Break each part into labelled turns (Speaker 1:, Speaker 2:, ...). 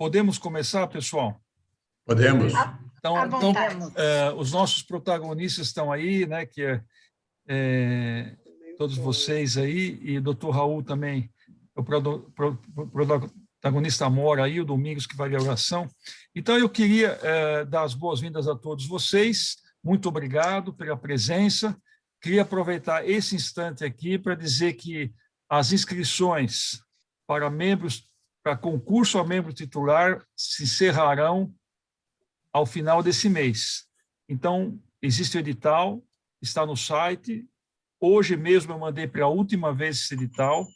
Speaker 1: Podemos começar, pessoal?
Speaker 2: Podemos.
Speaker 1: Então, os nossos protagonistas estão aí, né, que todos vocês aí, e o Dr. Raul também, o protagonista mora aí, o Domingos, que vai ler a oração. Então, eu queria dar as boas-vindas a todos vocês, muito obrigado pela presença. Queria aproveitar esse instante aqui para dizer que as inscrições para concurso a membro titular se encerrarão ao final desse mês. Então, existe o edital, está no site. Hoje mesmo eu mandei para a última vez esse edital.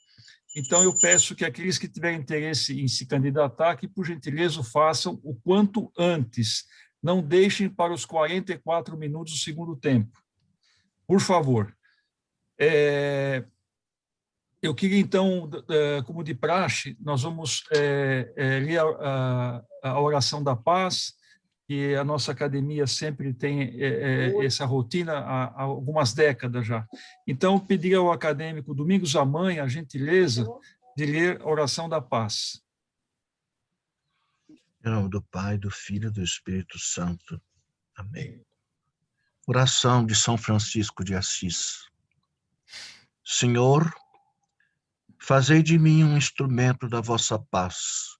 Speaker 1: Então, eu peço que aqueles que tiverem interesse em se candidatar, que, por gentileza, o façam o quanto antes. Não deixem para os 44 minutos do segundo tempo. Por favor. Eu queria, então, como de praxe, nós vamos ler a oração da paz, que a nossa academia sempre tem essa rotina há algumas décadas já. Então, eu pedi ao acadêmico Domingos Amanha a gentileza de ler a oração da paz.
Speaker 3: Em nome do Pai, do Filho e do Espírito Santo. Amém. Oração de São Francisco de Assis. Senhor, fazei de mim um instrumento da vossa paz.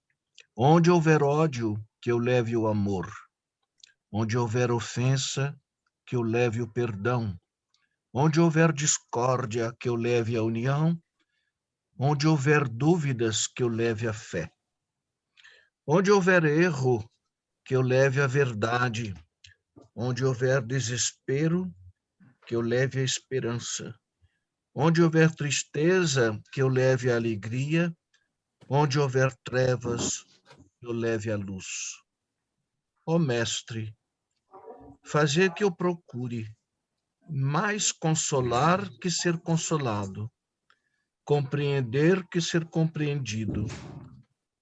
Speaker 3: Onde houver ódio, que eu leve o amor. Onde houver ofensa, que eu leve o perdão. Onde houver discórdia, que eu leve a união. Onde houver dúvidas, que eu leve a fé. Onde houver erro, que eu leve a verdade. Onde houver desespero, que eu leve a esperança. Onde houver tristeza, que eu leve a alegria. Onde houver trevas, que eu leve a luz. Ó Mestre, fazer que eu procure mais consolar que ser consolado, compreender que ser compreendido,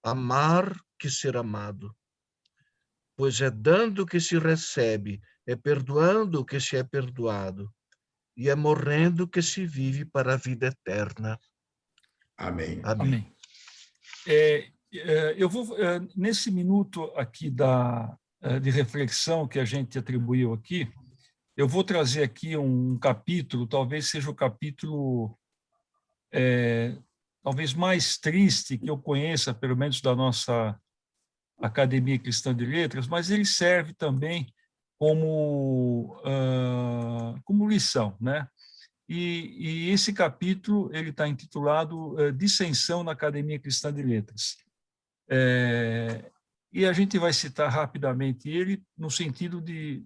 Speaker 3: amar que ser amado. Pois é dando que se recebe, é perdoando que se é perdoado, e é morrendo que se vive para a vida eterna.
Speaker 2: Amém.
Speaker 3: Amém.
Speaker 1: Eu vou, nesse minuto aqui de reflexão que a gente atribuiu aqui, eu vou trazer aqui um capítulo, talvez seja o capítulo talvez mais triste que eu conheça, pelo menos da nossa Academia Cristã de Letras, mas ele serve também como lição, né? E esse capítulo ele está intitulado Dissensão na Academia Cristã de Letras. E a gente vai citar rapidamente ele no sentido de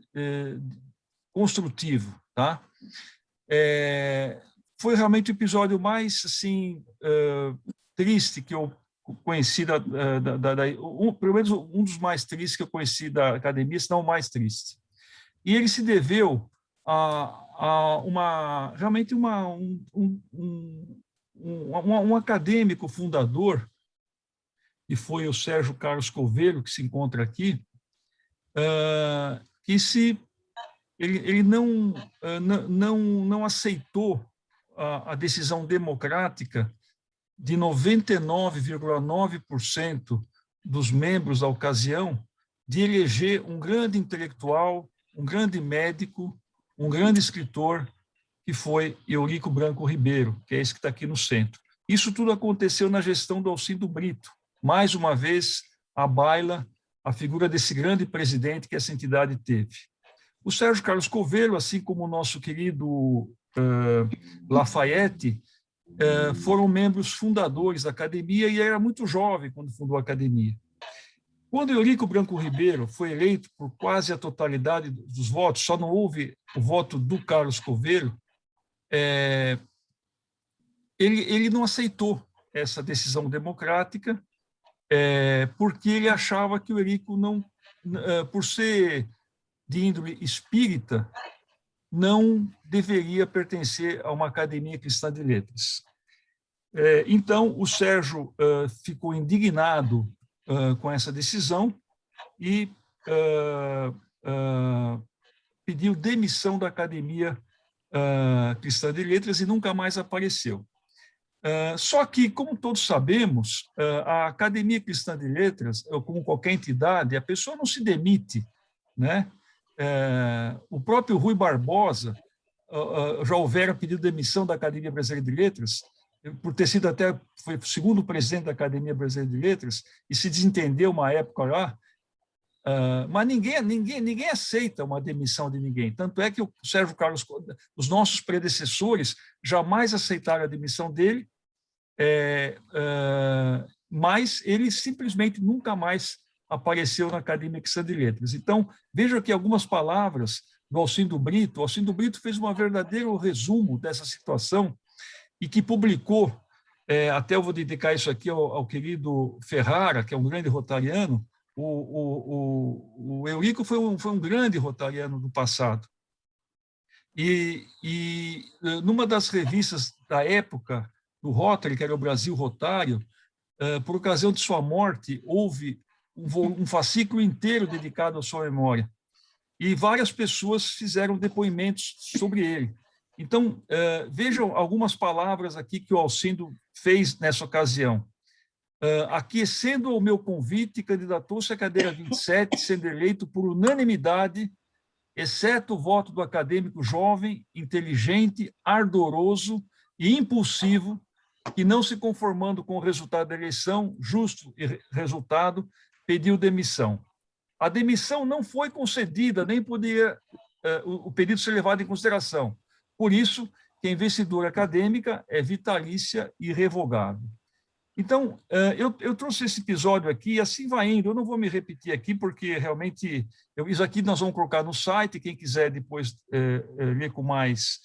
Speaker 1: construtivo, tá? Foi realmente o episódio mais assim triste que eu conheci pelo menos um dos mais tristes que eu conheci da academia, se não o mais triste. E ele se deveu realmente um acadêmico fundador, que foi o Sérgio Carlos Covelho, que se encontra aqui, que ele não aceitou a decisão democrática de 99,9% dos membros da ocasião de eleger um grande intelectual, um grande médico, um grande escritor, que foi Eurico Branco Ribeiro, que é esse que está aqui no centro. Isso tudo aconteceu na gestão do Alcindo Brito. Mais uma vez, à baila a figura desse grande presidente que essa entidade teve. O Sérgio Carlos Covelho, assim como o nosso querido Lafayette, foram membros fundadores da academia, e era muito jovem quando fundou a academia. Quando Eurico Branco Ribeiro foi eleito por quase a totalidade dos votos, só não houve o voto do Carlos Covelho, ele não aceitou essa decisão democrática, porque ele achava que o Eurico, por ser de índole espírita, não deveria pertencer a uma academia cristã de letras. Então, o Sérgio ficou indignado com essa decisão e pediu demissão da Academia Cristã de Letras e nunca mais apareceu. Só que, como todos sabemos, a Academia Cristã de Letras, como qualquer entidade, a pessoa não se demite, né? O próprio Rui Barbosa já houvera pedido demissão da Academia Brasileira de Letras, por ter sido até, foi o segundo presidente da Academia Brasileira de Letras, e se desentendeu uma época lá, mas ninguém aceita uma demissão de ninguém. Tanto é que o Sérgio Carlos, os nossos predecessores, jamais aceitaram a demissão dele, mas ele simplesmente nunca mais apareceu na Academia Cristã de Letras. Então, veja aqui algumas palavras do Alcindo Brito. O Alcindo Brito fez um verdadeiro resumo dessa situação e que publicou, até eu vou dedicar isso aqui ao querido Ferrara, que é um grande rotariano. O Eurico foi um grande rotariano do passado. E numa das revistas da época do Rotary, que era o Brasil Rotário, por ocasião de sua morte, houve um fascículo inteiro dedicado à sua memória. E várias pessoas fizeram depoimentos sobre ele. Então, vejam algumas palavras aqui que o Alcindo fez nessa ocasião. Aquecendo o meu convite, candidatou-se à cadeira 27, sendo eleito por unanimidade, exceto o voto do acadêmico jovem, inteligente, ardoroso e impulsivo, que, não se conformando com o resultado da eleição, justo resultado, pediu demissão. A demissão não foi concedida, nem poderia o pedido ser levado em consideração. Por isso, que a investidura acadêmica é vitalícia e irrevogável. Então, eu trouxe esse episódio aqui, e assim vai indo. Eu não vou me repetir aqui, porque realmente isso aqui nós vamos colocar no site, quem quiser depois ler com mais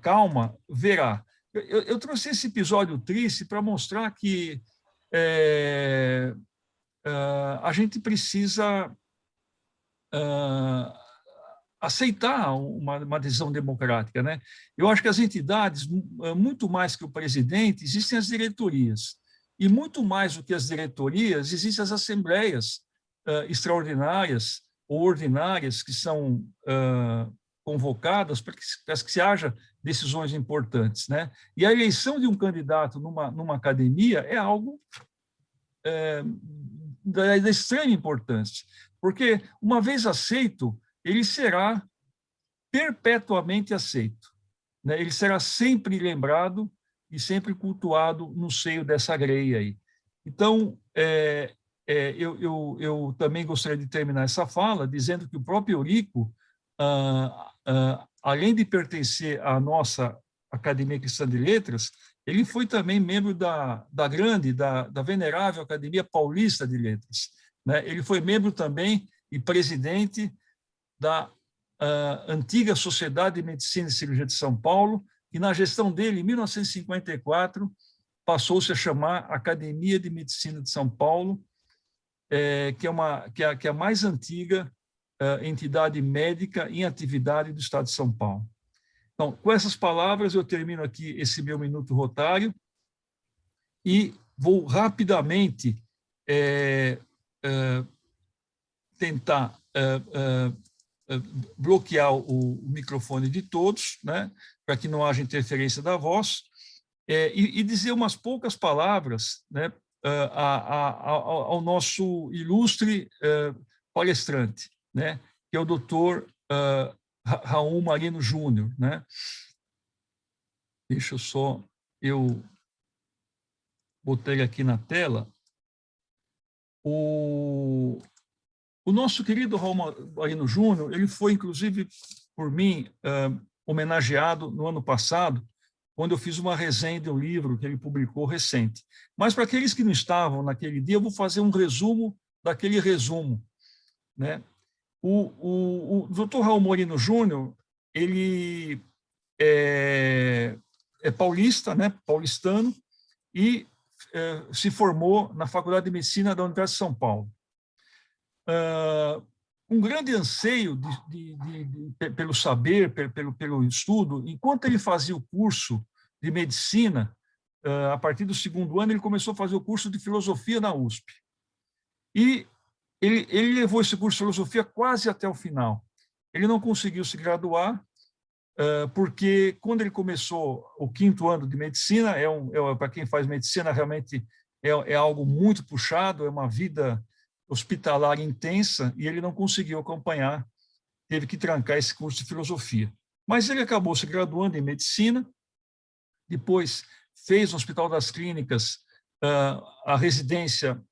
Speaker 1: calma, verá. Eu trouxe esse episódio triste para mostrar que a gente precisa aceitar uma decisão democrática, né? Eu acho que as entidades, muito mais que o presidente, existem as diretorias. E muito mais do que as diretorias, existem as assembleias extraordinárias ou ordinárias que são convocadas para que se haja decisões importantes, né? E a eleição de um candidato numa academia é algo da extrema importância, porque, uma vez aceito, ele será perpetuamente aceito, né? Ele será sempre lembrado e sempre cultuado no seio dessa greia aí. Então, eu também gostaria de terminar essa fala dizendo que o próprio Eurico, além de pertencer à nossa Academia Cristã de Letras, ele foi também membro da venerável Academia Paulista de Letras, né? Ele foi membro também e presidente da antiga Sociedade de Medicina e Cirurgia de São Paulo, e na gestão dele, em 1954, passou-se a chamar Academia de Medicina de São Paulo, que é a mais antiga entidade médica em atividade do Estado de São Paulo. Então, com essas palavras, eu termino aqui esse meu Minuto Rotário e vou rapidamente tentar bloquear o microfone de todos, né, para que não haja interferência da voz, e dizer umas poucas palavras, né, ao nosso ilustre palestrante, né, que é o doutor Raul Marino Júnior, né? Deixa eu botei aqui na tela. O nosso querido Raul Marino Júnior, ele foi, inclusive, por mim, homenageado no ano passado, quando eu fiz uma resenha de um livro que ele publicou recente. Mas, para aqueles que não estavam naquele dia, eu vou fazer um resumo daquele resumo, né? O Dr. Raul Marino Júnior, ele é paulista, né? Paulistano, e se formou na Faculdade de Medicina da Universidade de São Paulo. Um grande anseio pelo saber, pelo estudo. Enquanto ele fazia o curso de medicina, a partir do segundo ano, ele começou a fazer o curso de filosofia na USP. E ele levou esse curso de filosofia quase até o final. Ele não conseguiu se graduar, porque quando ele começou o 5º ano de medicina, para quem faz medicina, realmente é algo muito puxado, é uma vida hospitalar intensa, e ele não conseguiu acompanhar, teve que trancar esse curso de filosofia. Mas ele acabou se graduando em medicina, depois fez no Hospital das Clínicas a residência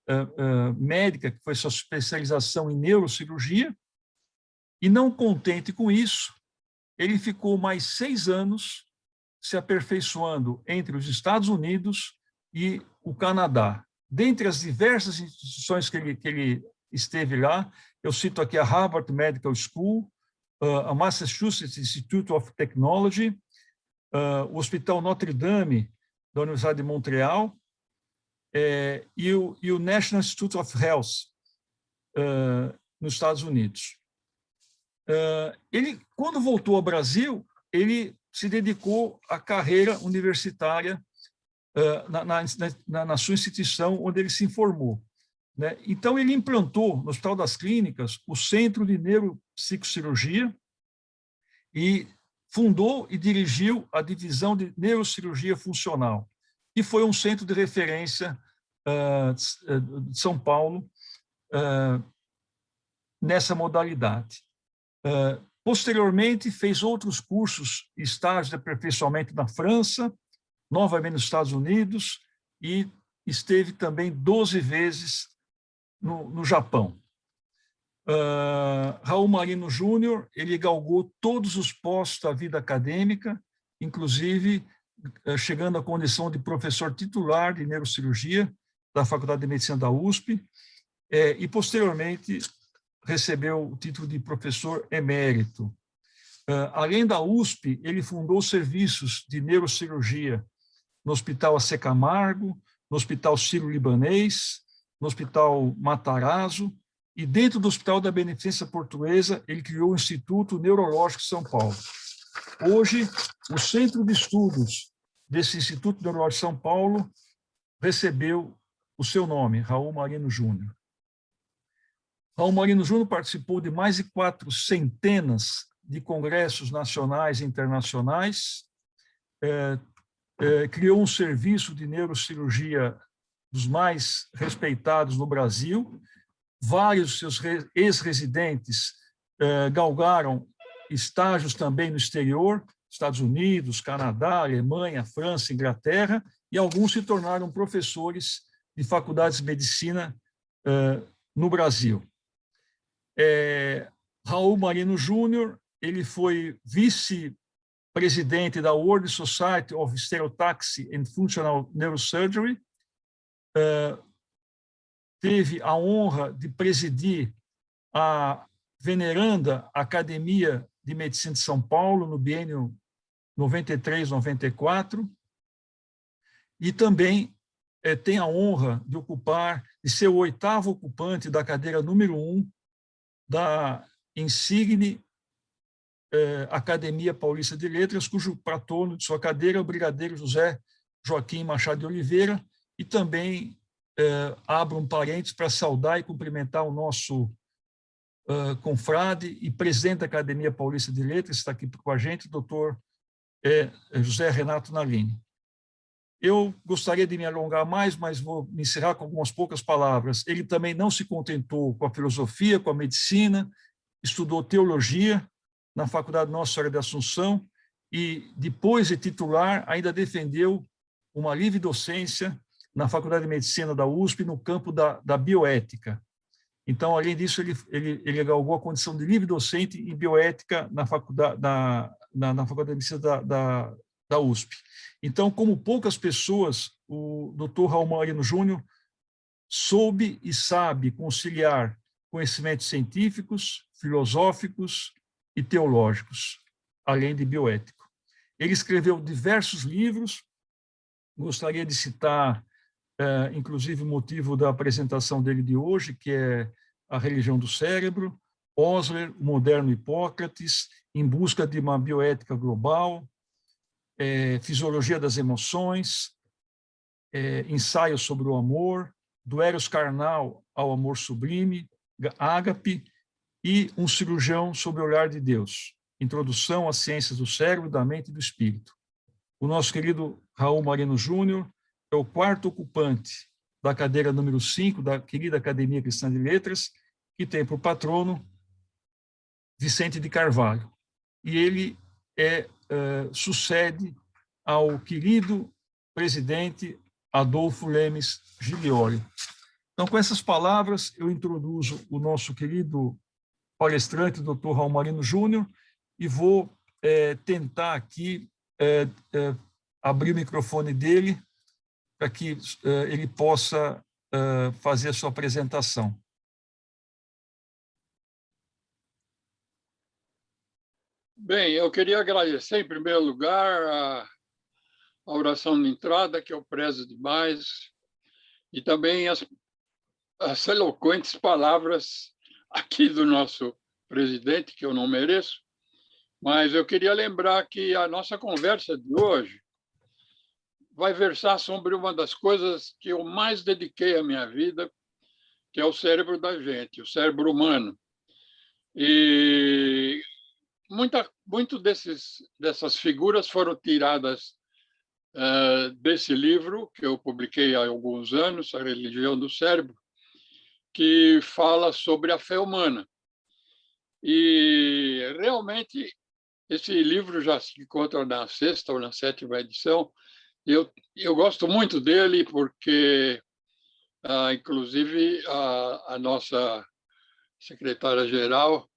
Speaker 1: médica, que foi sua especialização em neurocirurgia, e não contente com isso, ele ficou mais 6 anos se aperfeiçoando entre os Estados Unidos e o Canadá. Dentre as diversas instituições que ele esteve lá, eu cito aqui a Harvard Medical School, a Massachusetts Institute of Technology, o Hospital Notre Dame da Universidade de Montreal e o National Institute of Health nos Estados Unidos. Ele, quando voltou ao Brasil, ele se dedicou à carreira universitária na sua instituição onde ele se informou, né? Então, ele implantou no Hospital das Clínicas o Centro de Neuropsicocirurgia e fundou e dirigiu a divisão de neurocirurgia funcional, que foi um centro de referência de São Paulo nessa modalidade. Posteriormente, fez outros cursos e estágios de aperfeiçoamento na França, novamente nos Estados Unidos, e esteve também 12 vezes no Japão. Raul Marino Júnior, ele galgou todos os postos da vida acadêmica, inclusive chegando à condição de professor titular de neurocirurgia da Faculdade de Medicina da USP, e posteriormente recebeu o título de professor emérito. Além da USP, ele fundou serviços de neurocirurgia no Hospital AC Camargo, no Hospital Sírio-Libanês, no Hospital Matarazzo, e dentro do Hospital da Beneficência Portuguesa, ele criou o Instituto Neurológico de São Paulo. Hoje, o centro de estudos desse Instituto Neurológico de São Paulo recebeu o seu nome, Raul Marino Júnior. Raul Marino Júnior participou de mais de 400 de congressos nacionais e internacionais, criou um serviço de neurocirurgia dos mais respeitados no Brasil. Vários de seus ex-residentes galgaram estágios também no exterior, Estados Unidos, Canadá, Alemanha, França, Inglaterra, e alguns se tornaram professores de faculdades de medicina no Brasil. Raul Marino Júnior, ele foi vice-presidente da World Society of Stereotaxy and Functional Neurosurgery, teve a honra de presidir a veneranda Academia de Medicina de São Paulo no biênio 93-94, e também tem a honra de ser o 8º ocupante da cadeira número 1 da insigne Academia Paulista de Letras, cujo patrono de sua cadeira é o brigadeiro José Joaquim Machado de Oliveira, e também abro um parênteses para saudar e cumprimentar o nosso confrade e presidente da Academia Paulista de Letras, que está aqui com a gente, o doutor José Renato Nalini. Eu gostaria de me alongar mais, mas vou me encerrar com algumas poucas palavras. Ele também não se contentou com a filosofia, com a medicina, estudou teologia na Faculdade Nossa Senhora da Assunção e, depois de titular, ainda defendeu uma livre docência na Faculdade de Medicina da USP, no campo da bioética. Então, além disso, ele galgou a condição de livre docente em bioética na Faculdade, na Faculdade de Medicina da USP. Então, como poucas pessoas, o Dr. Raul Marino Júnior soube e sabe conciliar conhecimentos científicos, filosóficos e teológicos, além de bioético. Ele escreveu diversos livros, gostaria de citar, inclusive, o motivo da apresentação dele de hoje, que é A Religião do Cérebro, Osler, O Moderno Hipócrates, Em Busca de uma Bioética Global, Fisiologia das Emoções, Ensaio sobre o Amor, Do Eros Carnal ao Amor Sublime, Ágape, e Um Cirurgião sob o Olhar de Deus. Introdução às Ciências do Cérebro, da Mente e do Espírito. O nosso querido Raul Marino Júnior é o quarto ocupante da cadeira número 5 da querida Academia Cristã de Letras, que tem por patrono Vicente de Carvalho. E ele sucede ao querido presidente Adolfo Lemes Giglioli. Então, com essas palavras, eu introduzo o nosso querido palestrante, Dr. Raul Marino Júnior, e vou tentar aqui abrir o microfone dele para que ele possa fazer a sua apresentação.
Speaker 4: Bem, eu queria agradecer, em primeiro lugar, a oração de entrada, que eu prezo demais, e também as eloquentes palavras aqui do nosso presidente, que eu não mereço, mas eu queria lembrar que a nossa conversa de hoje vai versar sobre uma das coisas que eu mais dediquei à minha vida, que é o cérebro da gente, o cérebro humano. E muito dessas figuras foram tiradas desse livro que eu publiquei há alguns anos, A Religião do Cérebro, que fala sobre a fé humana. E realmente esse livro já se encontra na 6ª ou na 7ª edição. Eu gosto muito dele porque, inclusive, a nossa secretária-geral,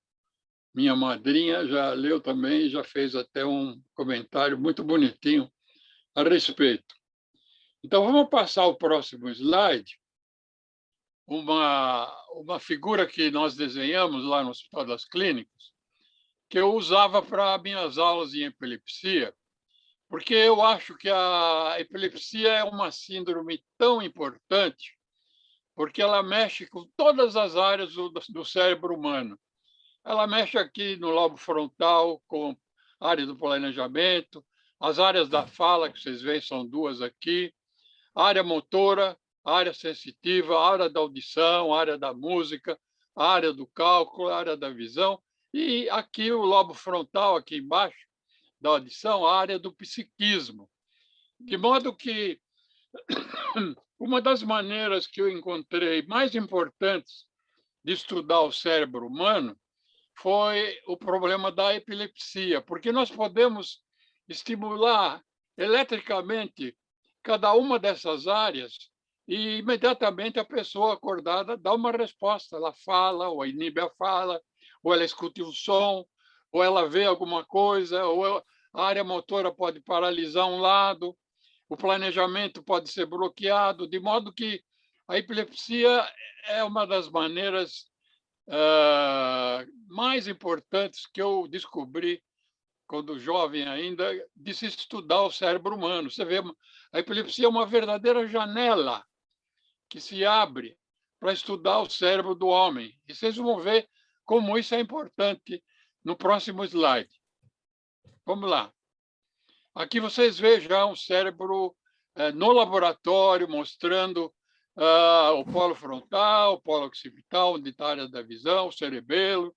Speaker 4: minha madrinha, já leu também e já fez até um comentário muito bonitinho a respeito. Então, vamos passar ao próximo slide. Uma figura que nós desenhamos lá no Hospital das Clínicas, que eu usava para minhas aulas em epilepsia, porque eu acho que a epilepsia é uma síndrome tão importante, porque ela mexe com todas as áreas do cérebro humano. Ela mexe aqui no lobo frontal, com a área do planejamento, as áreas da fala, que vocês veem, são 2 aqui, a área motora, a área sensitiva, a área da audição, a área da música, a área do cálculo, a área da visão, e aqui o lobo frontal, aqui embaixo, da audição, a área do psiquismo. De modo que uma das maneiras que eu encontrei mais importantes de estudar o cérebro humano foi o problema da epilepsia, porque nós podemos estimular eletricamente cada uma dessas áreas e imediatamente a pessoa acordada dá uma resposta. Ela fala, ou inibe a fala, ou ela escuta um som, ou ela vê alguma coisa, ou a área motora pode paralisar um lado, o planejamento pode ser bloqueado, de modo que a epilepsia é uma das maneiras mais importantes que eu descobri quando jovem ainda, de se estudar o cérebro humano. Você vê, a epilepsia é uma verdadeira janela que se abre para estudar o cérebro do homem. E vocês vão ver como isso é importante no próximo slide. Vamos lá. Aqui vocês veem já um cérebro no laboratório, mostrando o polo frontal, o polo occipital, onde está a área da visão, o cerebelo,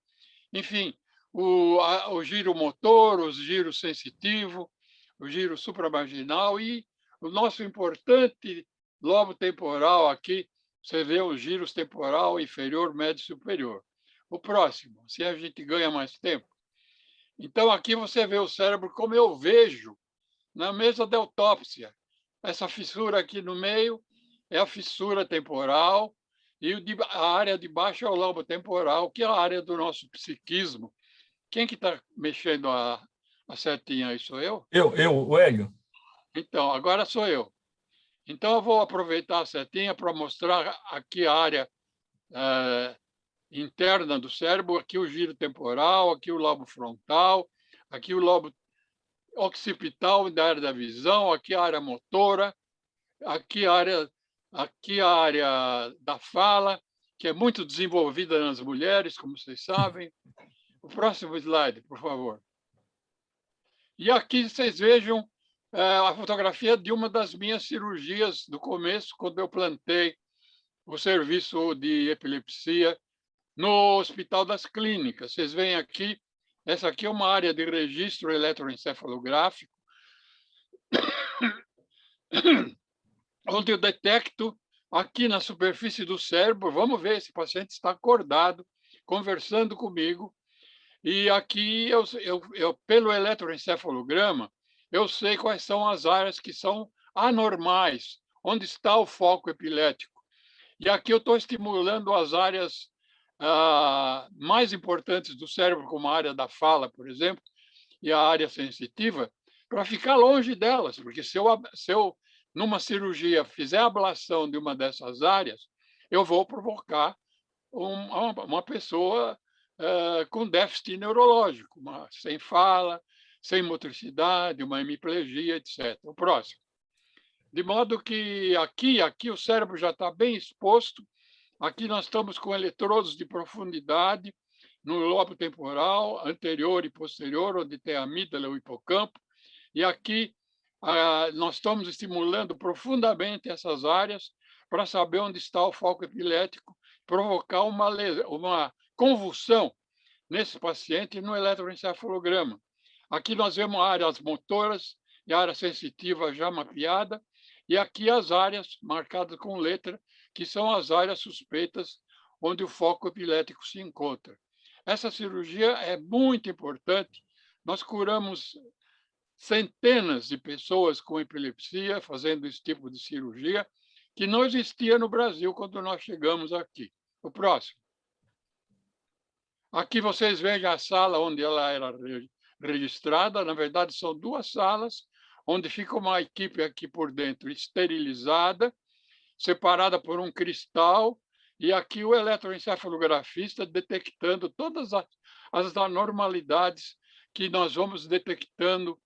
Speaker 4: enfim, o giro motor, o giro sensitivo, o giro supramarginal e o nosso importante lobo temporal aqui, você vê os giros temporal inferior, médio e superior. O próximo, se a gente ganha mais tempo. Então, aqui você vê o cérebro como eu vejo na mesa de autópsia. Essa fissura aqui no meio é a fissura temporal e a área de baixo é o lobo temporal, que é a área do nosso psiquismo. Quem que está mexendo a setinha aí? Sou eu?
Speaker 1: O Hélio.
Speaker 4: Então, agora sou eu. Então, eu vou aproveitar a setinha para mostrar aqui a área interna do cérebro, aqui o giro temporal, aqui o lobo frontal, aqui o lobo occipital da área da visão, aqui a área motora, aqui a área da fala, que é muito desenvolvida nas mulheres, como vocês sabem. O próximo slide, por favor. E aqui vocês vejam a fotografia de uma das minhas cirurgias do começo, quando eu plantei o serviço de epilepsia no Hospital das Clínicas. Vocês veem aqui Essa aqui é uma área de registro eletroencefalográfico, onde eu detecto aqui na superfície do cérebro, vamos ver, esse paciente está acordado, conversando comigo, e aqui, pelo eletroencefalograma, eu sei quais são as áreas que são anormais, onde está o foco epilético. E aqui eu estou estimulando as áreas mais importantes do cérebro, como a área da fala, por exemplo, e a área sensitiva, para ficar longe delas, porque se eu, numa cirurgia, fizer ablação de uma dessas áreas, eu vou provocar uma pessoa com déficit neurológico, sem fala, sem motricidade, uma hemiplegia, etc. O próximo. De modo que aqui o cérebro já está bem exposto. Aqui nós estamos com eletrodos de profundidade no lobo temporal, anterior e posterior, onde tem a amígdala e o hipocampo. E aqui nós estamos estimulando profundamente essas áreas para saber onde está o foco epilético, provocar uma convulsão nesse paciente no eletroencefalograma. Aqui nós vemos áreas motoras e área sensitiva já mapeada, e aqui as áreas marcadas com letra, que são as áreas suspeitas onde o foco epilético se encontra. Essa cirurgia é muito importante. Nós curamos centenas de pessoas com epilepsia fazendo esse tipo de cirurgia, que não existia no Brasil quando nós chegamos aqui. O próximo. Aqui vocês veem a sala onde ela era registrada. Na verdade, são duas salas, onde fica uma equipe aqui por dentro esterilizada, separada por um cristal, e aqui o eletroencefalografista detectando todas as anormalidades que nós vamos detectando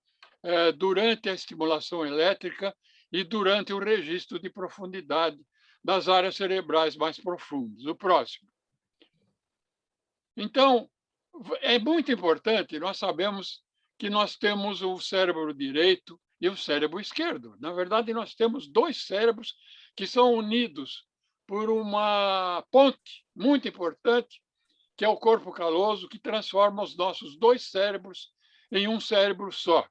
Speaker 4: durante a estimulação elétrica e durante o registro de profundidade das áreas cerebrais mais profundas. O próximo. Então, é muito importante, nós sabemos que nós temos o cérebro direito e o cérebro esquerdo. Na verdade, nós temos dois cérebros que são unidos por uma ponte muito importante, que é o corpo caloso, que transforma os nossos dois cérebros em um cérebro só.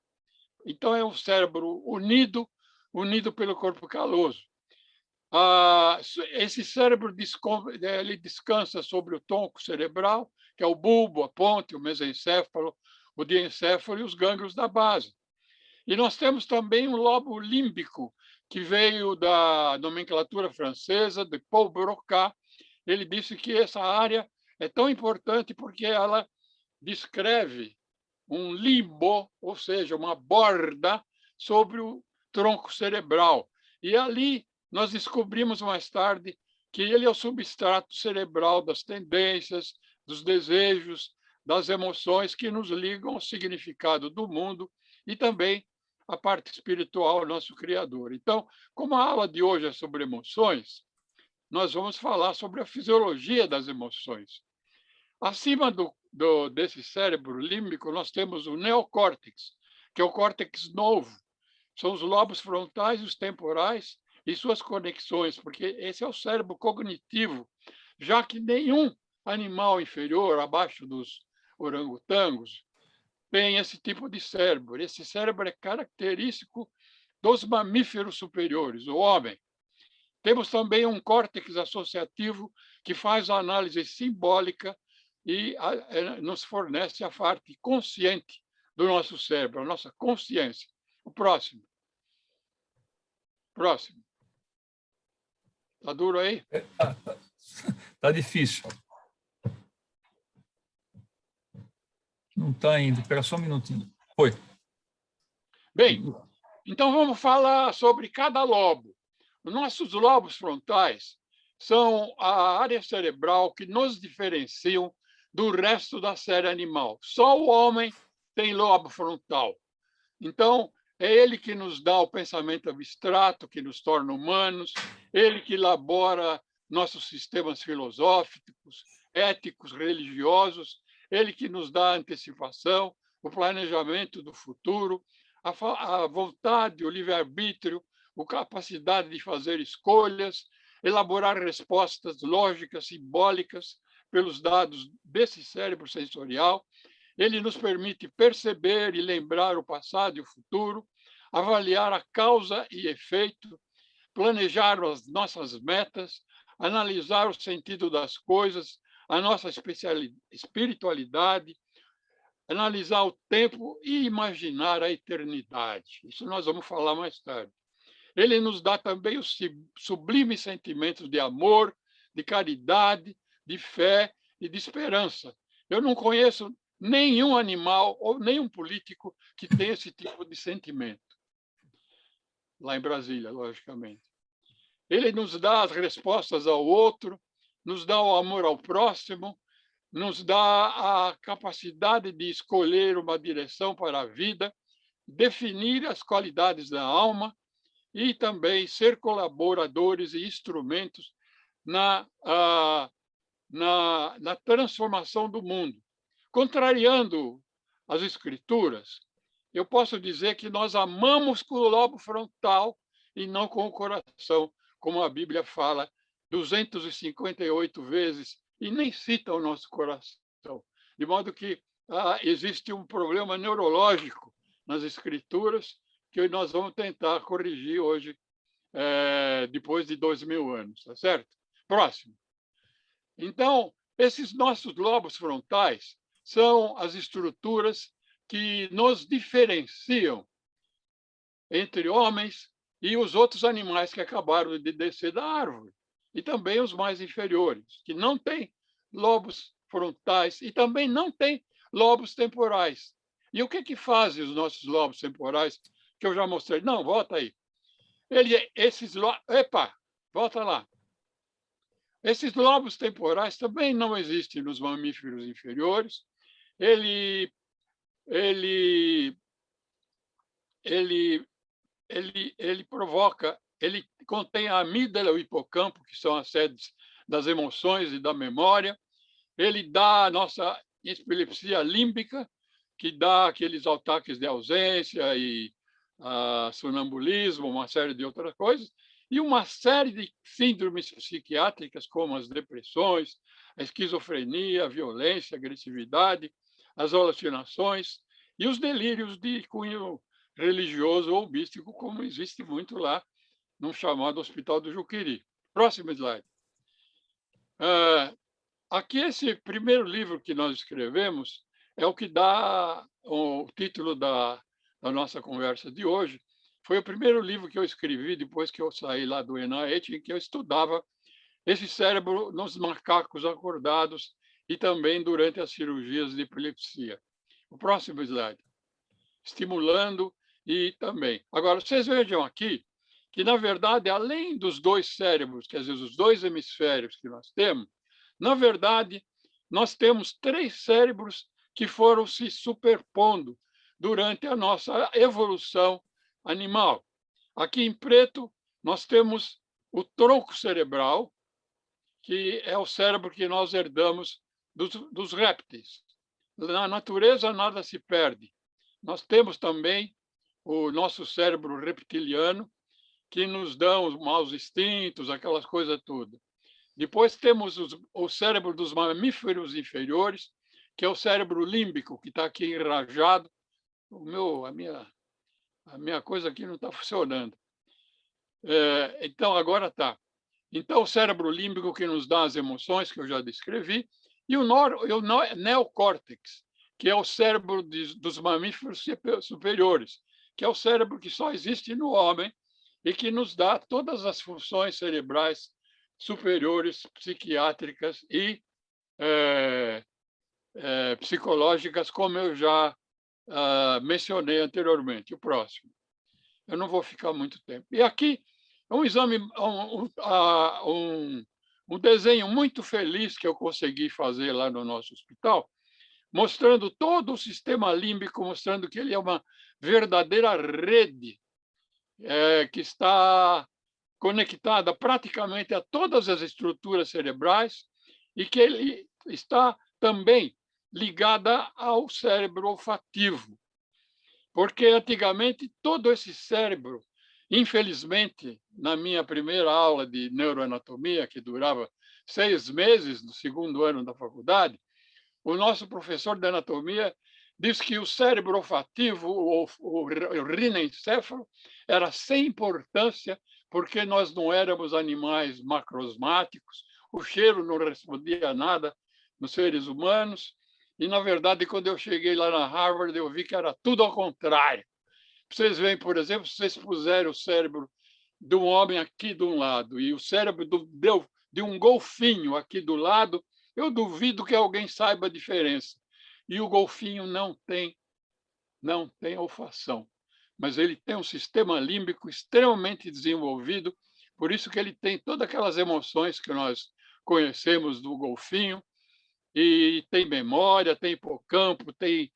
Speaker 4: Então, é um cérebro unido pelo corpo caloso. Esse cérebro ele descansa sobre o tronco cerebral, que é o bulbo, a ponte, o mesencéfalo, o diencéfalo e os gânglios da base. E nós temos também um lobo límbico, que veio da nomenclatura francesa, de Paul Broca. Ele disse que essa área é tão importante porque ela descreve um limbo, ou seja, uma borda sobre o tronco cerebral. E ali nós descobrimos mais tarde que ele é o substrato cerebral das tendências, dos desejos, das emoções que nos ligam ao significado do mundo e também a parte espiritual, nosso Criador. Então, como a aula de hoje é sobre emoções, nós vamos falar sobre a fisiologia das emoções. Acima desse cérebro límbico, nós temos o neocórtex, que é o córtex novo. São os lobos frontais e os temporais e suas conexões, porque esse é o cérebro cognitivo, já que nenhum animal inferior, abaixo dos orangotangos, tem esse tipo de cérebro. Esse cérebro é característico dos mamíferos superiores, o homem. Temos também um córtex associativo que faz a análise simbólica e nos fornece a parte consciente do nosso cérebro, a nossa consciência. O próximo. Próximo. Está duro aí?
Speaker 1: Está difícil. Não está ainda. Espera só um minutinho. Foi.
Speaker 4: Bem, então vamos falar sobre cada lobo. Os nossos lobos frontais são a área cerebral que nos diferenciam do resto da série animal. Só o homem tem lobo frontal. Então, é ele que nos dá o pensamento abstrato, que nos torna humanos, ele que elabora nossos sistemas filosóficos, éticos, religiosos, ele que nos dá a antecipação, o planejamento do futuro, a vontade, o livre-arbítrio, a capacidade de fazer escolhas, elaborar respostas lógicas, simbólicas, pelos dados desse cérebro sensorial. Ele nos permite perceber e lembrar o passado e o futuro, avaliar a causa e efeito, planejar as nossas metas, analisar o sentido das coisas, a nossa espiritualidade, analisar o tempo e imaginar a eternidade. Isso nós vamos falar mais tarde. Ele nos dá também os sublimes sentimentos de amor, de caridade, de fé e de esperança. Eu não conheço nenhum animal ou nenhum político que tenha esse tipo de sentimento. Lá em Brasília, logicamente. Ele nos dá as respostas ao outro, nos dá o amor ao próximo, nos dá a capacidade de escolher uma direção para a vida, definir as qualidades da alma e também ser colaboradores e instrumentos na transformação do mundo. Contrariando as Escrituras, eu posso dizer que nós amamos com o lobo frontal e não com o coração, como a Bíblia fala 258 vezes, e nem cita o nosso coração. De modo que existe um problema neurológico nas Escrituras que nós vamos tentar corrigir hoje, depois de 2000 anos, tá certo? Próximo. Então, esses nossos lobos frontais são as estruturas que nos diferenciam entre homens e os outros animais que acabaram de descer da árvore, e também os mais inferiores, que não têm lobos frontais e também não têm lobos temporais. E o que fazem os nossos lobos temporais, que eu já mostrei? Não, volta aí. Epa, volta lá. Esses lobos temporais também não existem nos mamíferos inferiores. Ele contém a amígdala e o hipocampo, que são as sedes das emoções e da memória. Ele dá a nossa epilepsia límbica, que dá aqueles ataques de ausência e sonambulismo, uma série de outras coisas, e uma série de síndromes psiquiátricas, como as depressões, a esquizofrenia, a violência, a agressividade, as alucinações e os delírios de cunho religioso ou místico, como existe muito lá no chamado Hospital do Juqueri. Próximo slide. Aqui, esse primeiro livro que nós escrevemos é o que dá o título da nossa conversa de hoje. Foi o primeiro livro que eu escrevi depois que eu saí lá do NIH, em que eu estudava esse cérebro nos macacos acordados e também durante as cirurgias de epilepsia. O próximo slide. Estimulando e também. Agora, vocês vejam aqui que, na verdade, além dos dois cérebros, quer dizer, os dois hemisférios que nós temos, na verdade, nós temos 3 cérebros que foram se superpondo durante a nossa evolução animal. Aqui em preto, nós temos o tronco cerebral, que é o cérebro que nós herdamos dos répteis. Na natureza, nada se perde. Nós temos também o nosso cérebro reptiliano, que nos dá os maus instintos, aquelas coisas todas. Depois temos o cérebro dos mamíferos inferiores, que é o cérebro límbico, que está aqui enrajado. A minha coisa aqui não está funcionando. Então, agora está. Então, o cérebro límbico, que nos dá as emoções, que eu já descrevi, e o neocórtex, que é o cérebro dos mamíferos superiores, que é o cérebro que só existe no homem e que nos dá todas as funções cerebrais superiores, psiquiátricas e psicológicas, como eu já mencionei anteriormente. O próximo. Eu não vou ficar muito tempo. E aqui é um exame, um desenho muito feliz que eu consegui fazer lá no nosso hospital, mostrando todo o sistema límbico, mostrando que ele é uma verdadeira rede que está conectada praticamente a todas as estruturas cerebrais e que ele está também ligada ao cérebro olfativo. Porque antigamente todo esse cérebro, infelizmente, na minha primeira aula de neuroanatomia, que durava 6 meses no segundo ano da faculdade, o nosso professor de anatomia disse que o cérebro olfativo, o rinencéfalo, era sem importância, porque nós não éramos animais macrosmáticos, o cheiro não respondia a nada nos seres humanos, e, na verdade, quando eu cheguei lá na Harvard, eu vi que era tudo ao contrário. Vocês veem, por exemplo, se vocês puserem o cérebro de um homem aqui de um lado e o cérebro de um golfinho aqui do lado, eu duvido que alguém saiba a diferença. E o golfinho não tem olfação, mas ele tem um sistema límbico extremamente desenvolvido, por isso que ele tem todas aquelas emoções que nós conhecemos do golfinho, e tem memória, tem hipocampo, tem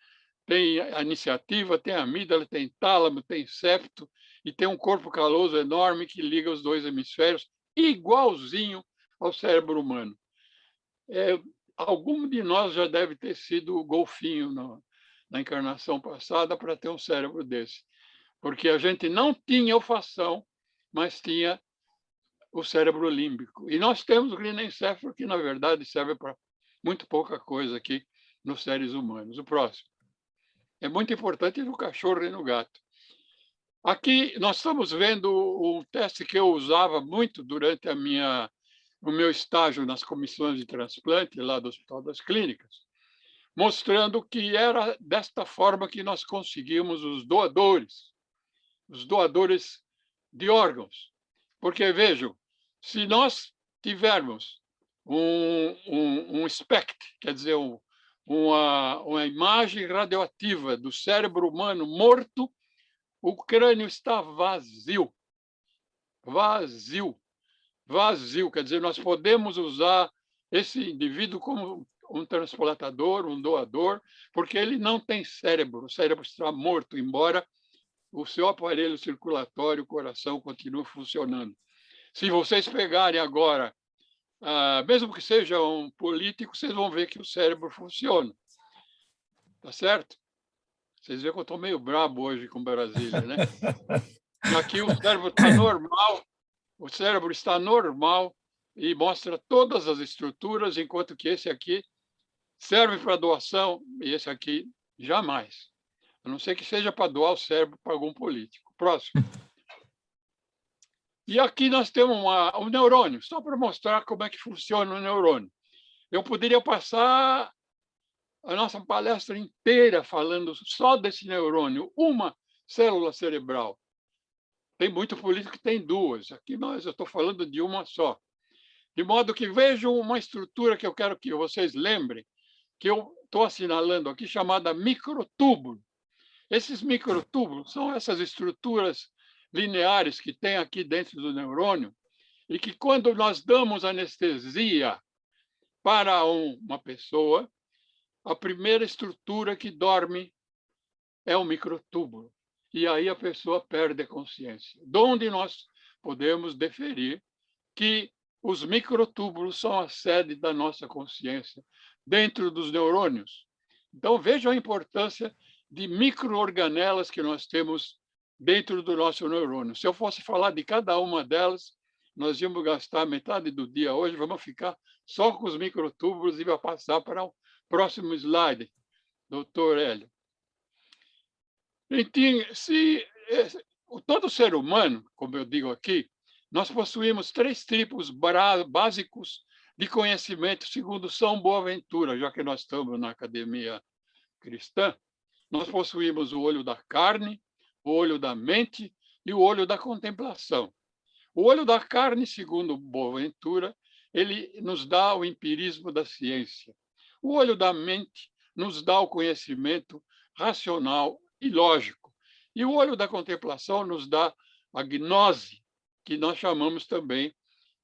Speaker 4: a iniciativa, tem a amígdala, tem tálamo, tem septo, e tem um corpo caloso enorme que liga os dois hemisférios, igualzinho ao cérebro humano. Algum de nós já deve ter sido golfinho na encarnação passada para ter um cérebro desse, porque a gente não tinha olfação, mas tinha o cérebro límbico. E nós temos o glinencéfalo, que, na verdade, serve para muito pouca coisa aqui nos seres humanos. O próximo. É muito importante no cachorro e no gato. Aqui nós estamos vendo um teste que eu usava muito durante o meu estágio nas comissões de transplante lá do Hospital das Clínicas, mostrando que era desta forma que nós conseguimos os doadores de órgãos. Porque, vejam, se nós tivermos um SPECT, quer dizer, uma imagem radioativa do cérebro humano morto, o crânio está vazio. Vazio. Vazio. Quer dizer, nós podemos usar esse indivíduo como um transplantador, um doador, porque ele não tem cérebro. O cérebro está morto, embora o seu aparelho circulatório, o coração, continue funcionando. Se vocês pegarem agora, mesmo que seja um político, vocês vão ver que o cérebro funciona. Tá certo? Vocês veem que eu estou meio brabo hoje com Brasília, né? E aqui o cérebro está normal, o cérebro está normal e mostra todas as estruturas, enquanto que esse aqui serve para doação e esse aqui jamais. A não ser que seja para doar o cérebro para algum político. Próximo. E aqui nós temos um neurônio, só para mostrar como é que funciona o neurônio. Eu poderia passar a nossa palestra inteira falando só desse neurônio, uma célula cerebral. Tem muito político que tem duas. Aqui eu estou falando de uma só. De modo que vejam uma estrutura que eu quero que vocês lembrem, que eu estou assinalando aqui, chamada microtúbulo. Esses microtúbulos são essas estruturas lineares que tem aqui dentro do neurônio e que, quando nós damos anestesia para uma pessoa, a primeira estrutura que dorme é o microtúbulo. E aí a pessoa perde a consciência. De onde nós podemos deferir que os microtúbulos são a sede da nossa consciência, dentro dos neurônios. Então, vejam a importância de micro-organelas que nós temos dentro do nosso neurônio. Se eu fosse falar de cada uma delas, nós íamos gastar metade do dia hoje, vamos ficar só com os microtúbulos e vai passar para o próximo slide, doutor Hélio. Então, todo ser humano, como eu digo aqui, nós possuímos 3 tipos básicos de conhecimento, segundo São Boaventura, já que nós estamos na academia cristã. Nós possuímos o olho da carne, o olho da mente e o olho da contemplação. O olho da carne, segundo Boaventura, ele nos dá o empirismo da ciência. O olho da mente nos dá o conhecimento racional e lógico. E o olho da contemplação nos dá a gnose, que nós chamamos também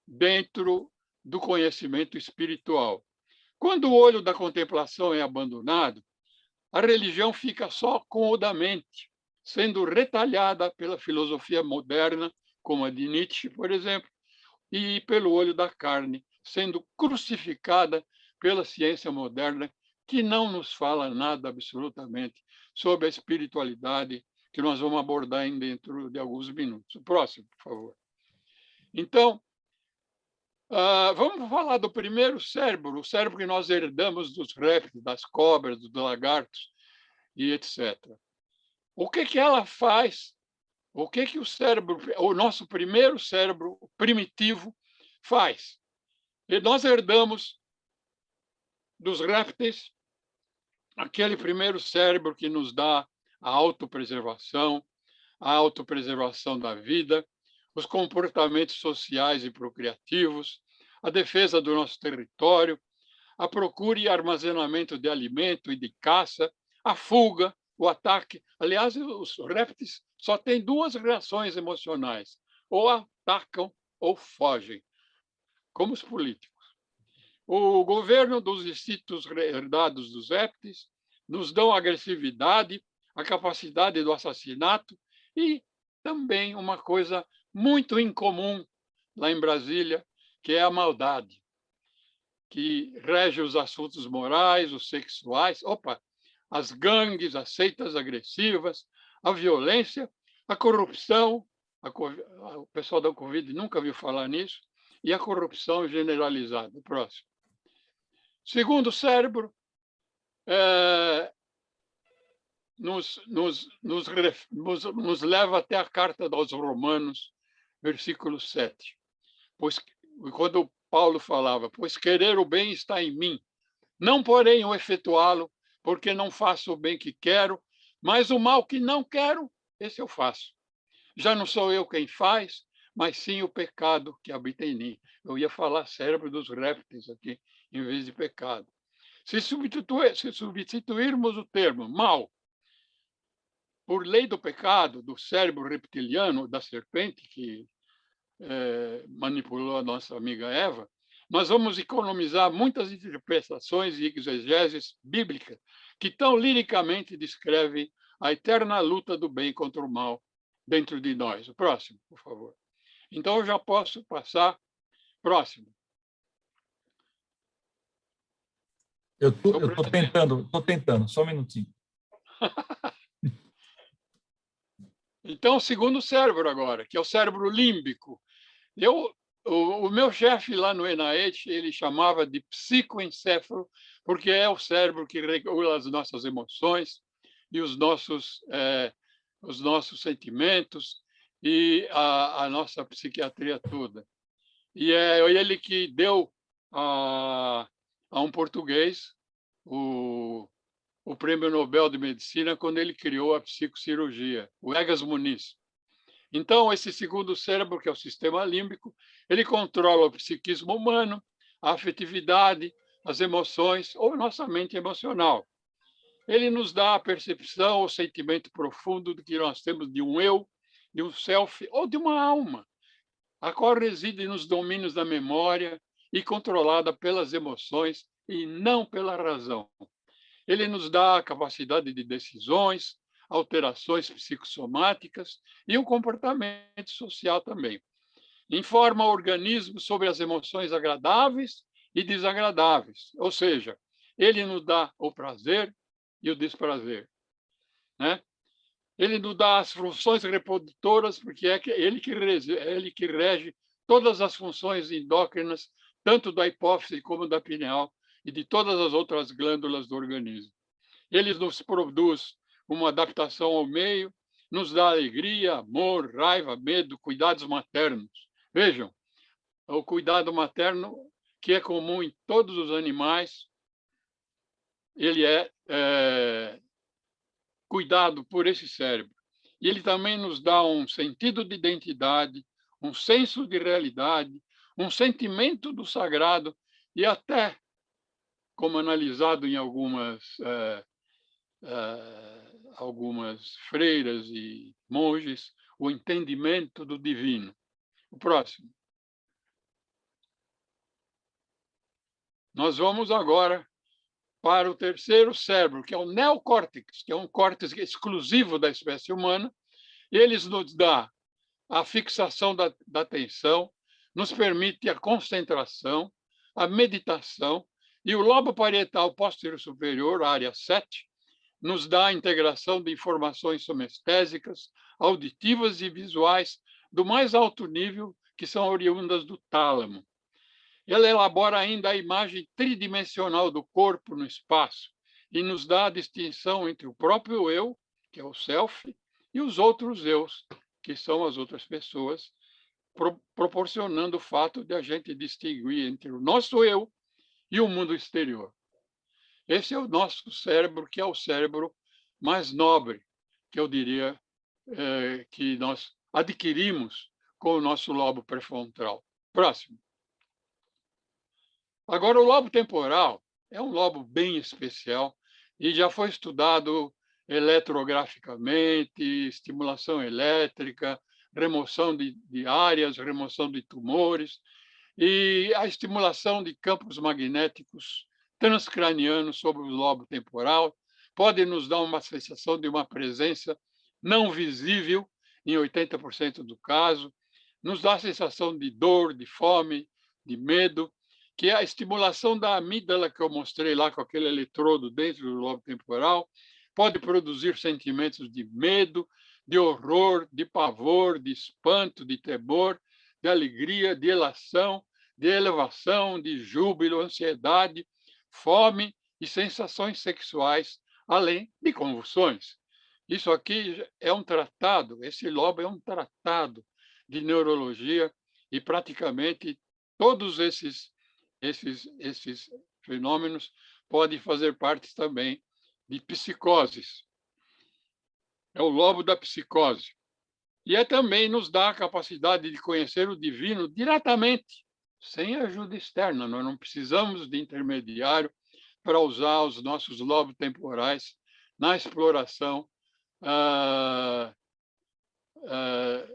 Speaker 4: dentro do conhecimento espiritual. Quando o olho da contemplação é abandonado, a religião fica só com o da mente, sendo retalhada pela filosofia moderna, como a de Nietzsche, por exemplo, e pelo olho da carne, sendo crucificada pela ciência moderna, que não nos fala nada absolutamente sobre a espiritualidade, que nós vamos abordar dentro de alguns minutos. O próximo, por favor. Então, Vamos falar do primeiro cérebro, o cérebro que nós herdamos dos répteis, das cobras, dos lagartos e etc. O que ela faz? O que o nosso primeiro cérebro primitivo faz? E nós herdamos dos répteis aquele primeiro cérebro que nos dá a autopreservação da vida, os comportamentos sociais e procriativos, a defesa do nosso território, a procura e armazenamento de alimento e de caça, a fuga, o ataque. Aliás, os répteis só têm duas reações emocionais: ou atacam ou fogem, como os políticos. O governo dos instintos herdados dos répteis nos dão a agressividade, a capacidade do assassinato e também uma coisa muito incomum lá em Brasília, que é a maldade, que rege os assuntos morais, os sexuais, as gangues, as seitas agressivas, a violência, a corrupção, o pessoal da Covid nunca viu falar nisso, e a corrupção generalizada. Próximo. Segundo cérebro, nos leva até a carta aos Romanos, versículo 7. Pois, quando Paulo falava, pois querer o bem está em mim, não porém o efetuá-lo, porque não faço o bem que quero, mas o mal que não quero, esse eu faço. Já não sou eu quem faz, mas sim o pecado que habita em mim. Eu ia falar cérebro dos répteis aqui, em vez de pecado. Se substituirmos o termo mal por lei do pecado, do cérebro reptiliano, da serpente que manipulou a nossa amiga Eva, nós vamos economizar muitas interpretações e exegeses bíblicas que tão liricamente descrevem a eterna luta do bem contra o mal dentro de nós. O próximo, por favor. Então, eu já posso passar. Próximo.
Speaker 1: Eu estou tentando, só um minutinho.
Speaker 4: Então, o segundo cérebro agora, que é o cérebro límbico. O meu chefe lá no ENAET, ele chamava de psicoencéfalo, porque é o cérebro que regula as nossas emoções e os nossos sentimentos e a nossa psiquiatria toda. E é ele que deu a um português o Prêmio Nobel de Medicina quando ele criou a psicocirurgia, o Egas Muniz. Então, esse segundo cérebro, que é o sistema límbico, ele controla o psiquismo humano, a afetividade, as emoções ou nossa mente emocional. Ele nos dá a percepção, o sentimento profundo de que nós temos de um eu, de um self ou de uma alma, a qual reside nos domínios da memória e controlada pelas emoções e não pela razão. Ele nos dá a capacidade de decisões, alterações psicossomáticas e um comportamento social também. Informa o organismo sobre as emoções agradáveis e desagradáveis, ou seja, ele nos dá o prazer e o desprazer, né? Ele nos dá as funções reprodutoras, porque é ele que rege todas as funções endócrinas, tanto da hipófise como da pineal e de todas as outras glândulas do organismo. Ele nos produz uma adaptação ao meio, nos dá alegria, amor, raiva, medo, cuidados maternos. Vejam, o cuidado materno, que é comum em todos os animais, ele é cuidado por esse cérebro. E ele também nos dá um sentido de identidade, um senso de realidade, um sentimento do sagrado e até, como analisado em algumas freiras e monges, o entendimento do divino. O próximo. Nós vamos agora para o terceiro cérebro, que é o neocórtex, que é um córtex exclusivo da espécie humana. Ele nos dá a fixação da atenção, nos permite a concentração, a meditação, e o lobo parietal posterior superior, a área 7, nos dá a integração de informações somestésicas, auditivas e visuais do mais alto nível, que são oriundas do tálamo. Ela elabora ainda a imagem tridimensional do corpo no espaço e nos dá a distinção entre o próprio eu, que é o self, e os outros eus, que são as outras pessoas, proporcionando o fato de a gente distinguir entre o nosso eu e o mundo exterior. Esse é o nosso cérebro, que é o cérebro mais nobre, que eu diria que nós adquirimos com o nosso lobo pré-frontal. Próximo. Agora, o lobo temporal é um lobo bem especial e já foi estudado eletrograficamente, estimulação elétrica, remoção de áreas, remoção de tumores e a estimulação de campos magnéticos transcranianos sobre o lobo temporal pode nos dar uma sensação de uma presença não visível em 80% do caso, nos dá a sensação de dor, de fome, de medo, que é a estimulação da amígdala que eu mostrei lá com aquele eletrodo dentro do lobo temporal, pode produzir sentimentos de medo, de horror, de pavor, de espanto, de temor, de alegria, de elação, de elevação, de júbilo, ansiedade, fome e sensações sexuais, além de convulsões. Isso aqui é um tratado, esse lobo é um tratado de neurologia e praticamente todos esses fenômenos podem fazer parte também de psicoses. É o lobo da psicose. E também nos dá a capacidade de conhecer o divino diretamente, sem ajuda externa. Nós não precisamos de intermediário para usar os nossos lobos temporais na exploração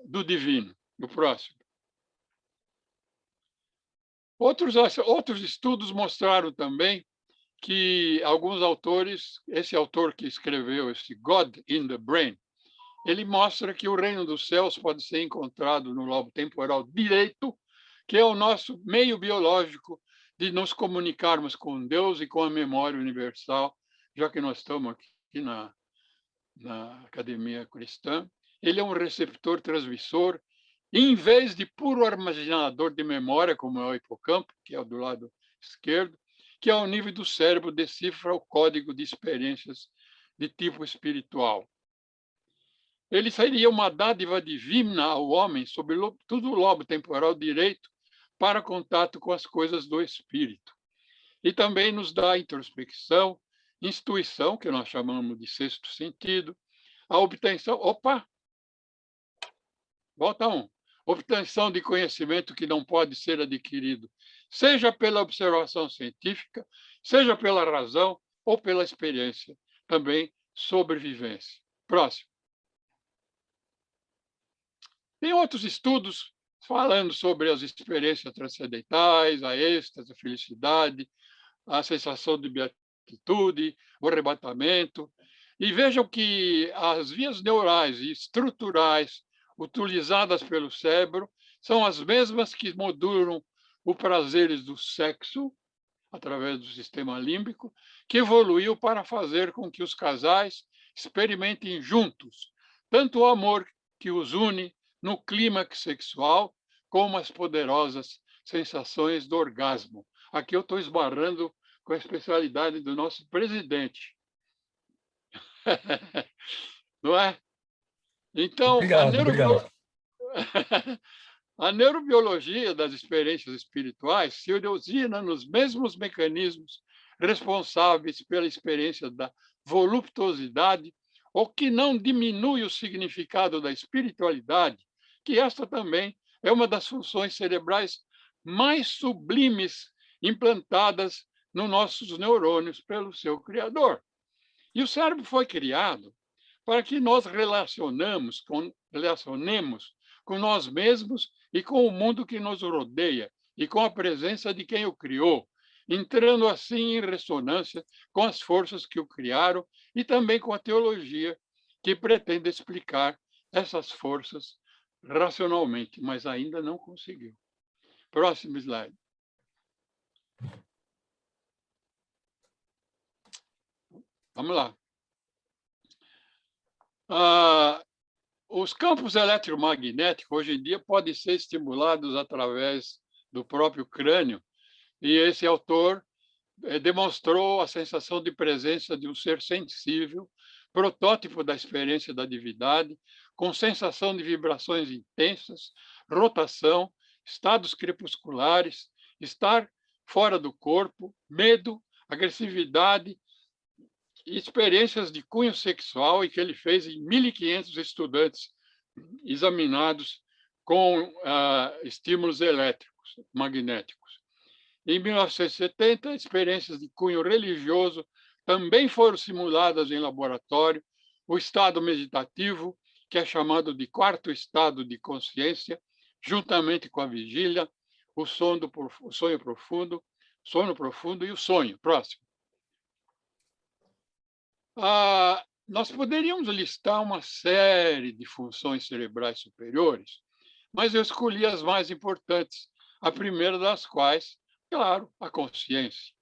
Speaker 4: do divino. O próximo. Outros estudos mostraram também que alguns autores, esse autor que escreveu esse God in the Brain, ele mostra que o reino dos céus pode ser encontrado no lobo temporal direito, que é o nosso meio biológico de nos comunicarmos com Deus e com a memória universal, já que nós estamos aqui na academia cristã. Ele é um receptor transmissor, em vez de puro armazenador de memória, como é o hipocampo, que é o do lado esquerdo, que ao nível do cérebro decifra o código de experiências de tipo espiritual. Ele seria uma dádiva divina ao homem sob todo o lobo temporal direito para contato com as coisas do espírito. E também nos dá introspecção, intuição, que nós chamamos de sexto sentido, a obtenção... Opa! Volta um. Obtenção de conhecimento que não pode ser adquirido, seja pela observação científica, seja pela razão ou pela experiência, também sobrevivência. Próximo. Tem outros estudos falando sobre as experiências transcendentais, a êxtase, a felicidade, a sensação de beatitude, o arrebatamento. E vejam que as vias neurais e estruturais utilizadas pelo cérebro são as mesmas que modulam os prazeres do sexo, através do sistema límbico, que evoluiu para fazer com que os casais experimentem juntos tanto o amor que os une no clímax sexual, como as poderosas sensações do orgasmo. Aqui eu estou esbarrando com a especialidade do nosso presidente. Não é? Então,
Speaker 1: obrigado.
Speaker 4: A neurobiologia das experiências espirituais se origina nos mesmos mecanismos responsáveis pela experiência da voluptuosidade, o que não diminui o significado da espiritualidade, que esta também é uma das funções cerebrais mais sublimes implantadas nos nossos neurônios pelo seu criador. E o cérebro foi criado para que nós relacionemos com nós mesmos e com o mundo que nos rodeia e com a presença de quem o criou, entrando assim em ressonância com as forças que o criaram e também com a teologia que pretende explicar essas forças racionalmente, mas ainda não conseguiu. Próximo slide. Vamos lá. Os campos eletromagnéticos, hoje em dia, podem ser estimulados através do próprio crânio, E esse autor demonstrou a sensação de presença de um ser sensível, protótipo da experiência da divindade, com sensação de vibrações intensas, rotação, estados crepusculares, estar fora do corpo, medo, agressividade, experiências de cunho sexual, e que ele fez em 1.500 estudantes examinados com estímulos elétricos, magnéticos. Em 1970, experiências de cunho religioso também foram simuladas em laboratório. O estado meditativo, que é chamado de quarto estado de consciência, juntamente com a vigília, o sono profundo e o sonho. Próximo. Nós poderíamos listar uma série de funções cerebrais superiores, mas eu escolhi as mais importantes, a primeira das quais, claro, a consciência.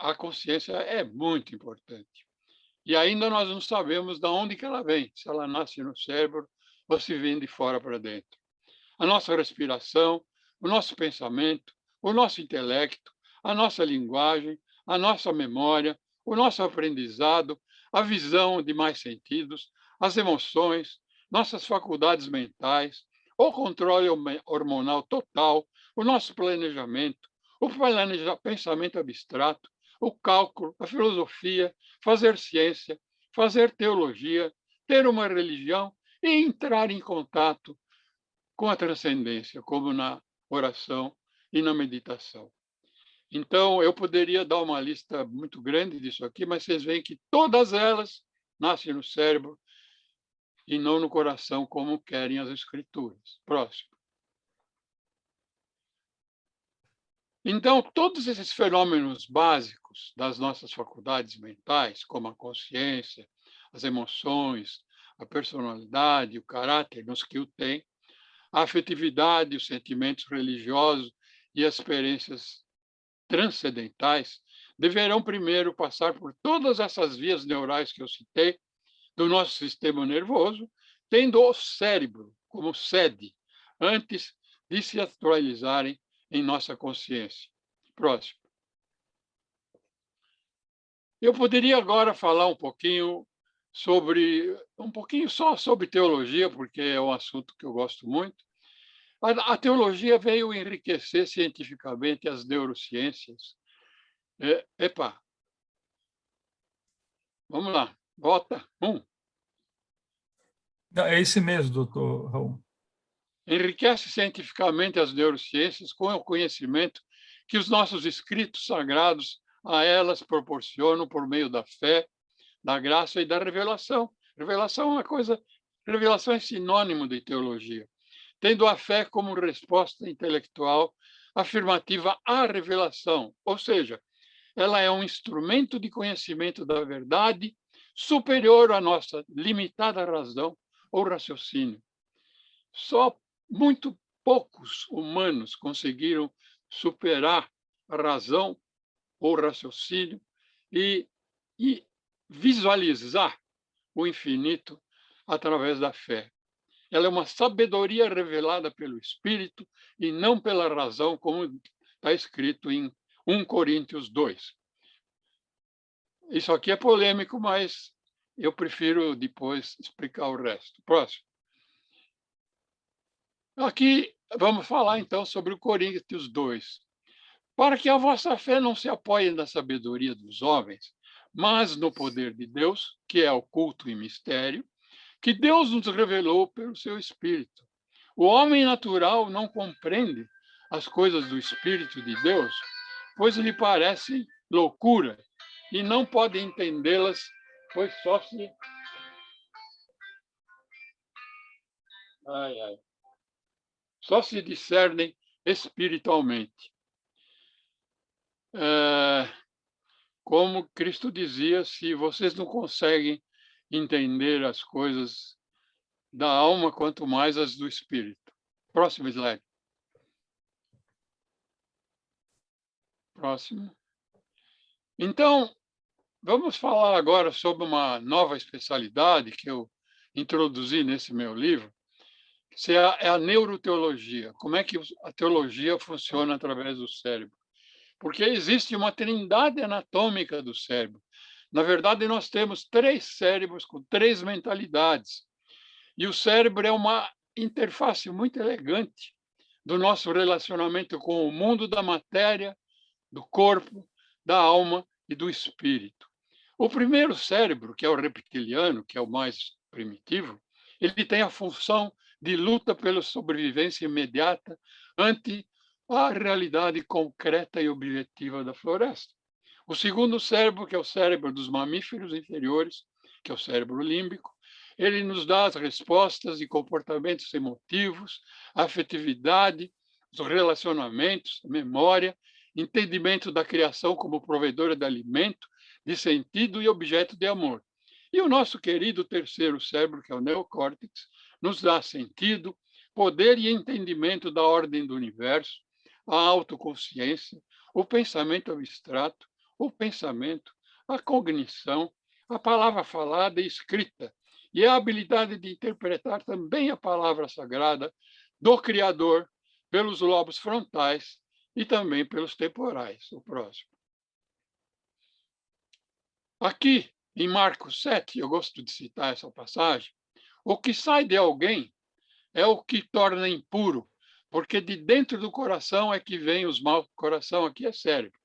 Speaker 4: A consciência é muito importante. E ainda nós não sabemos de onde que ela vem, se ela nasce no cérebro ou se vem de fora para dentro. A nossa respiração, o nosso pensamento, o nosso intelecto, a nossa linguagem, a nossa memória, o nosso aprendizado, a visão de mais sentidos, as emoções, nossas faculdades mentais, o controle hormonal total, o nosso planejamento, o pensamento abstrato, o cálculo, a filosofia, fazer ciência, fazer teologia, ter uma religião e entrar em contato com a transcendência, como na oração e na meditação. Então, eu poderia dar uma lista muito grande disso aqui, mas vocês veem que todas elas nascem no cérebro e não no coração, como querem as escrituras. Próximo. Então, todos esses fenômenos básicos das nossas faculdades mentais, como a consciência, as emoções, a personalidade, o caráter nos que o tem, a afetividade, os sentimentos religiosos e as experiências transcendentais, deverão primeiro passar por todas essas vias neurais que eu citei, do nosso sistema nervoso, tendo o cérebro como sede, antes de se atualizarem em nossa consciência. Próximo. Eu poderia agora falar um pouquinho só sobre teologia, porque é um assunto que eu gosto muito. A teologia veio enriquecer cientificamente as neurociências. Vamos lá, volta.
Speaker 1: É esse mesmo, doutor Raul.
Speaker 4: Enriquece cientificamente as neurociências com o conhecimento que os nossos escritos sagrados a elas proporcionam por meio da fé, da graça e da revelação. Revelação é sinônimo de teologia. Tendo a fé como resposta intelectual afirmativa à revelação, ou seja, ela é um instrumento de conhecimento da verdade superior à nossa limitada razão ou raciocínio. Só muito poucos humanos conseguiram superar a razão ou raciocínio e visualizar o infinito através da fé. Ela é uma sabedoria revelada pelo Espírito e não pela razão, como está escrito em 1 Coríntios 2. Isso aqui é polêmico, mas eu prefiro depois explicar o resto. Próximo. Aqui vamos falar então sobre o Coríntios 2. Para que a vossa fé não se apoie na sabedoria dos homens, mas no poder de Deus, que é oculto em mistério, que Deus nos revelou pelo seu Espírito. O homem natural não compreende as coisas do Espírito de Deus, pois lhe parecem loucura, e não pode entendê-las, pois só se discernem espiritualmente. Como Cristo dizia, se vocês não conseguem entender as coisas da alma, quanto mais as do espírito. Próximo slide. Próximo. Então, vamos falar agora sobre uma nova especialidade que eu introduzi nesse meu livro, se é a neuroteologia. Como é que a teologia funciona através do cérebro? Porque existe uma trindade anatômica do cérebro. Na verdade, nós temos 3 cérebros com 3 mentalidades. E o cérebro é uma interface muito elegante do nosso relacionamento com o mundo da matéria, do corpo, da alma e do espírito. O primeiro cérebro, que é o reptiliano, que é o mais primitivo, ele tem a função de luta pela sobrevivência imediata ante a realidade concreta e objetiva da floresta. O segundo cérebro, que é o cérebro dos mamíferos inferiores, que é o cérebro límbico, ele nos dá as respostas e comportamentos emotivos, a afetividade, os relacionamentos, a memória, entendimento da criação como provedora de alimento, de sentido e objeto de amor. E o nosso querido terceiro cérebro, que é o neocórtex, nos dá sentido, poder e entendimento da ordem do universo, a autoconsciência, o pensamento abstrato, o pensamento, a cognição, a palavra falada e escrita, e a habilidade de interpretar também a palavra sagrada do Criador pelos lobos frontais e também pelos temporais. O próximo. Aqui, em Marcos 7, eu gosto de citar essa passagem, o que sai de alguém é o que torna impuro, porque de dentro do coração é que vem os maus. Coração aqui é cérebro.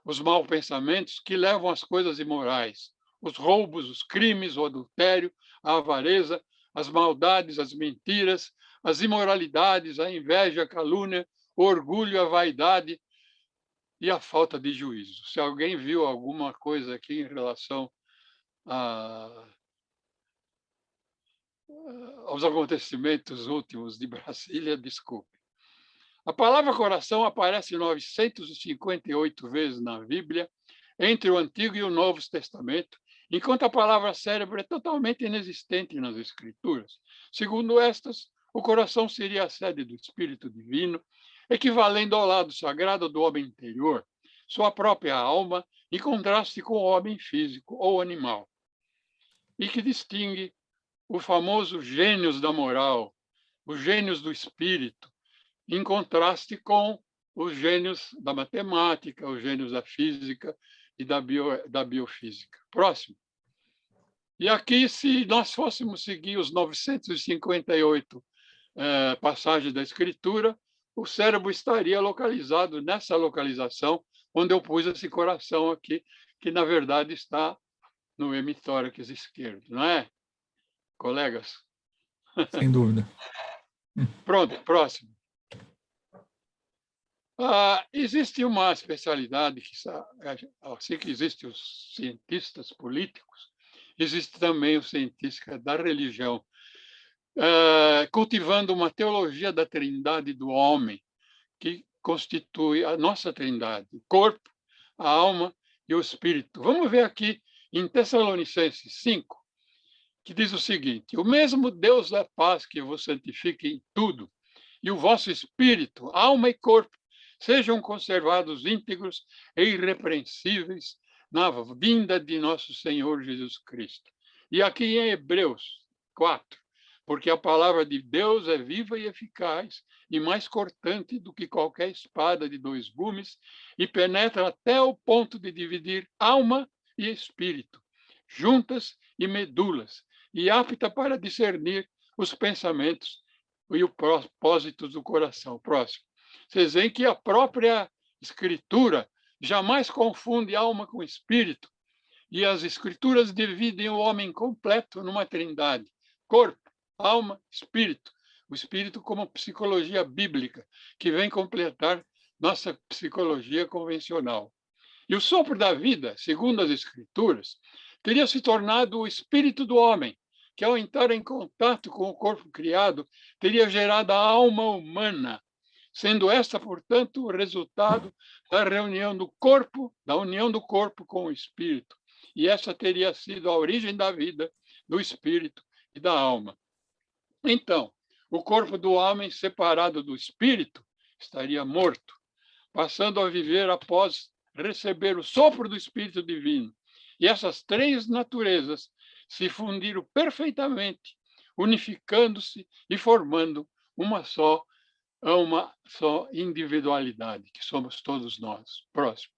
Speaker 4: Os maus pensamentos que levam às coisas imorais, os roubos, os crimes, o adultério, a avareza, as maldades, as mentiras, as imoralidades, a inveja, a calúnia, o orgulho, a vaidade e a falta de juízo. Se alguém viu alguma coisa aqui em relação aos acontecimentos últimos de Brasília, desculpe. A palavra coração aparece 958 vezes na Bíblia, entre o Antigo e o Novo Testamento, enquanto a palavra cérebro é totalmente inexistente nas Escrituras. Segundo estas, o coração seria a sede do Espírito Divino, equivalendo ao lado sagrado do homem interior, sua própria alma, em contraste com o homem físico ou animal, e que distingue o famoso gênios da moral, os gênios do espírito, em contraste com os gênios da matemática, os gênios da física e da biofísica. Próximo. E aqui, se nós fôssemos seguir os 958 passagens da Escritura, o cérebro estaria localizado nessa localização onde eu pus esse coração aqui, que, na verdade, está no hemitórax esquerdo, não é, colegas?
Speaker 1: Sem dúvida.
Speaker 4: Pronto, próximo. Existe uma especialidade que, assim que existem os cientistas políticos, existe também o cientista da religião, cultivando uma teologia da trindade do homem, que constitui a nossa trindade, o corpo, a alma e o espírito. Vamos ver aqui em Tessalonicenses 5, que diz o seguinte: o mesmo Deus da paz que vos santifique em tudo, e o vosso espírito, alma e corpo sejam conservados íntegros e irrepreensíveis na vinda de nosso Senhor Jesus Cristo. E aqui em Hebreus 4, porque a palavra de Deus é viva e eficaz e mais cortante do que qualquer espada de 2 gumes e penetra até o ponto de dividir alma e espírito, juntas e medulas, e apta para discernir os pensamentos e os propósitos do coração. Próximo. Vocês veem que a própria Escritura jamais confunde alma com espírito, e as Escrituras dividem o homem completo numa trindade: corpo, alma, espírito. O espírito como psicologia bíblica, que vem completar nossa psicologia convencional. E o sopro da vida, segundo as Escrituras, teria se tornado o espírito do homem, que ao entrar em contato com o corpo criado, teria gerado a alma humana, sendo esta, portanto, o resultado da reunião do corpo, da união do corpo com o espírito. E essa teria sido a origem da vida, do espírito e da alma. Então, o corpo do homem separado do espírito estaria morto, passando a viver após receber o sopro do Espírito Divino. E essas 3 naturezas se fundiram perfeitamente, unificando-se e formando uma só individualidade, que somos todos nós. Próximo.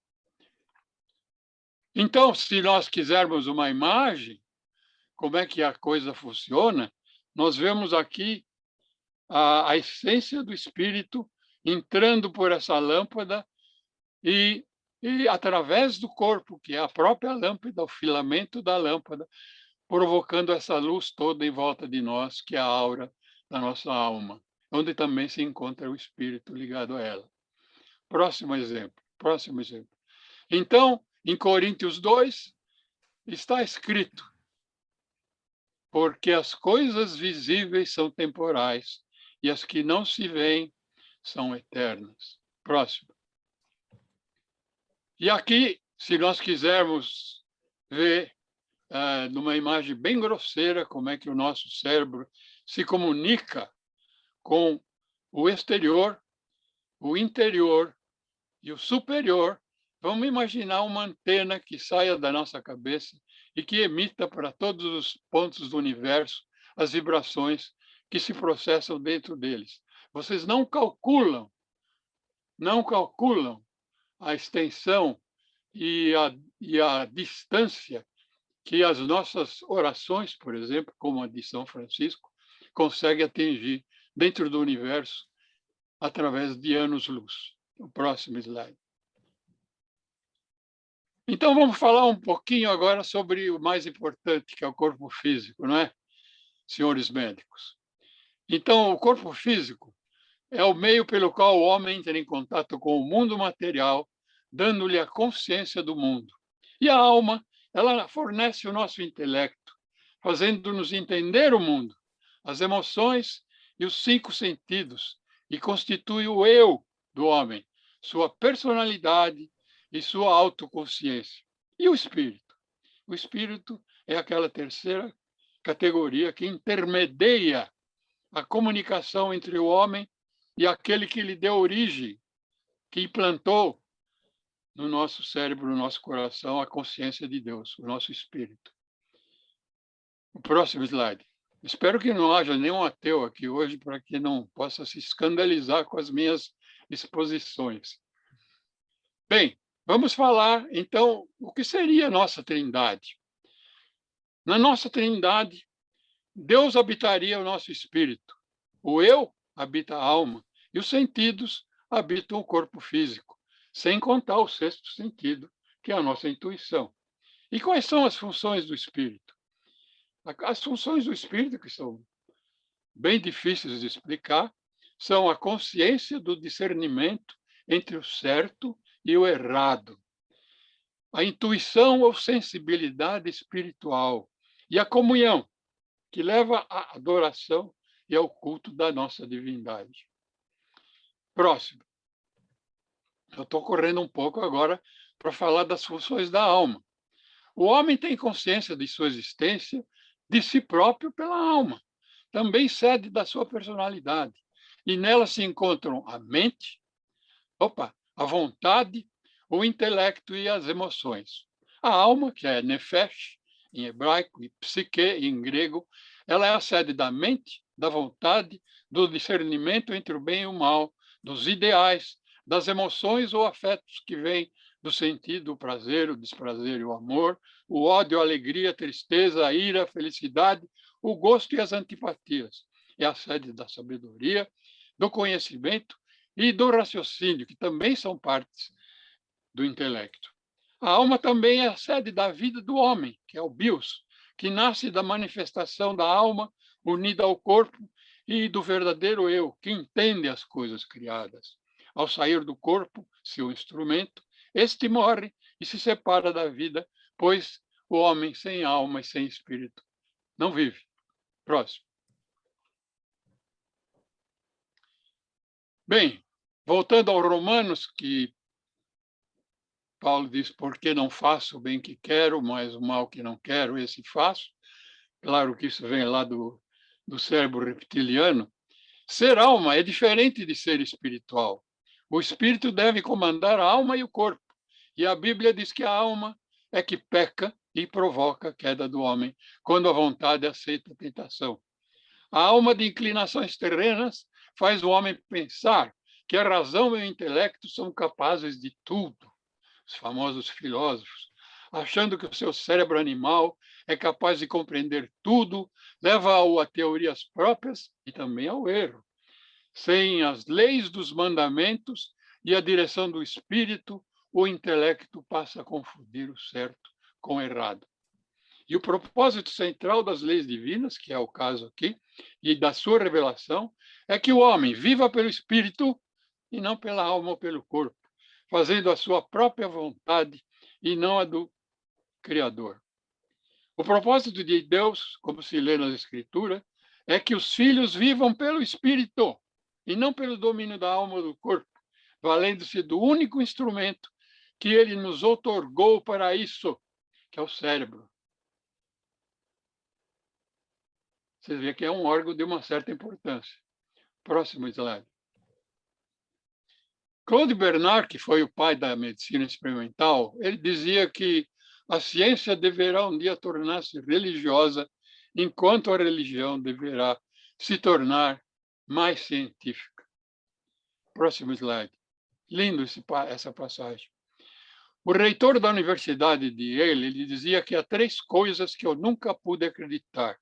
Speaker 4: Então, se nós quisermos uma imagem, como é que a coisa funciona, nós vemos aqui a essência do Espírito entrando por essa lâmpada e através do corpo, que é a própria lâmpada, o filamento da lâmpada, provocando essa luz toda em volta de nós, que é a aura da nossa alma, onde também se encontra o Espírito ligado a ela. Próximo exemplo. Então, em Coríntios 2, está escrito: porque as coisas visíveis são temporais e as que não se veem são eternas. Próximo. E aqui, se nós quisermos ver numa imagem bem grosseira como é que o nosso cérebro se comunica com o exterior, o interior e o superior, vamos imaginar uma antena que saia da nossa cabeça e que emita para todos os pontos do universo as vibrações que se processam dentro deles. Vocês não calculam a extensão e a distância que as nossas orações, por exemplo, como a de São Francisco, conseguem atingir dentro do universo através de anos-luz. O próximo slide. Então, vamos falar um pouquinho agora sobre o mais importante, que é o corpo físico, não é, senhores médicos? Então, o corpo físico é o meio pelo qual o homem entra em contato com o mundo material, dando-lhe a consciência do mundo. E a alma, ela fornece o nosso intelecto, fazendo-nos entender o mundo, as emoções e os 5 sentidos, e constitui o eu do homem, sua personalidade e sua autoconsciência. E o espírito? O espírito é aquela terceira categoria que intermedia a comunicação entre o homem e aquele que lhe deu origem, que implantou no nosso cérebro, no nosso coração, a consciência de Deus, o nosso espírito. O próximo slide. Espero que não haja nenhum ateu aqui hoje para que não possa se escandalizar com as minhas exposições. Bem, vamos falar, então, o que seria a nossa trindade. Na nossa trindade, Deus habitaria o nosso espírito. O eu habita a alma e os sentidos habitam o corpo físico, sem contar o 6º sentido, que é a nossa intuição. E quais são as funções do espírito? As funções do espírito, que são bem difíceis de explicar, são a consciência do discernimento entre o certo e o errado, a intuição ou sensibilidade espiritual e a comunhão, que leva à adoração e ao culto da nossa divindade. Próximo. Eu estou correndo um pouco agora para falar das funções da alma. O homem tem consciência de sua existência, de si próprio pela alma, também sede da sua personalidade. E nela se encontram a mente, a vontade, o intelecto e as emoções. A alma, que é nefesh, em hebraico, e psique, em grego, ela é a sede da mente, da vontade, do discernimento entre o bem e o mal, dos ideais, das emoções ou afetos que vêm do sentido, o prazer, o desprazer e o amor, o ódio, a alegria, a tristeza, a ira, a felicidade, o gosto e as antipatias. É a sede da sabedoria, do conhecimento e do raciocínio, que também são partes do intelecto. A alma também é a sede da vida do homem, que é o bios, que nasce da manifestação da alma unida ao corpo e do verdadeiro eu, que entende as coisas criadas. Ao sair do corpo, seu instrumento, este morre e se separa da vida, pois o homem sem alma e sem espírito não vive. Próximo. Bem, voltando aos Romanos, que Paulo diz: porque não faço o bem que quero, mas o mal que não quero, esse faço. Claro que isso vem lá do cérebro reptiliano. Ser alma é diferente de ser espiritual. O espírito deve comandar a alma e o corpo. E a Bíblia diz que a alma é que peca e provoca a queda do homem, quando a vontade aceita a tentação. A alma de inclinações terrenas faz o homem pensar que a razão e o intelecto são capazes de tudo. Os famosos filósofos, achando que o seu cérebro animal é capaz de compreender tudo, leva-o a teorias próprias e também ao erro. Sem as leis dos mandamentos e a direção do espírito, o intelecto passa a confundir o certo com o errado. E o propósito central das leis divinas, que é o caso aqui, e da sua revelação, é que o homem viva pelo espírito e não pela alma ou pelo corpo, fazendo a sua própria vontade e não a do Criador. O propósito de Deus, como se lê nas Escrituras, é que os filhos vivam pelo espírito e não pelo domínio da alma ou do corpo, valendo-se do único instrumento que ele nos outorgou para isso, que é o cérebro. Vocês veem que é um órgão de uma certa importância. Próximo slide. Claude Bernard, que foi o pai da medicina experimental, ele dizia que a ciência deverá um dia tornar-se religiosa, enquanto a religião deverá se tornar mais científica. Próximo slide. Lindo essa passagem. O reitor da Universidade de Yale, ele dizia que há 3 coisas que eu nunca pude acreditar.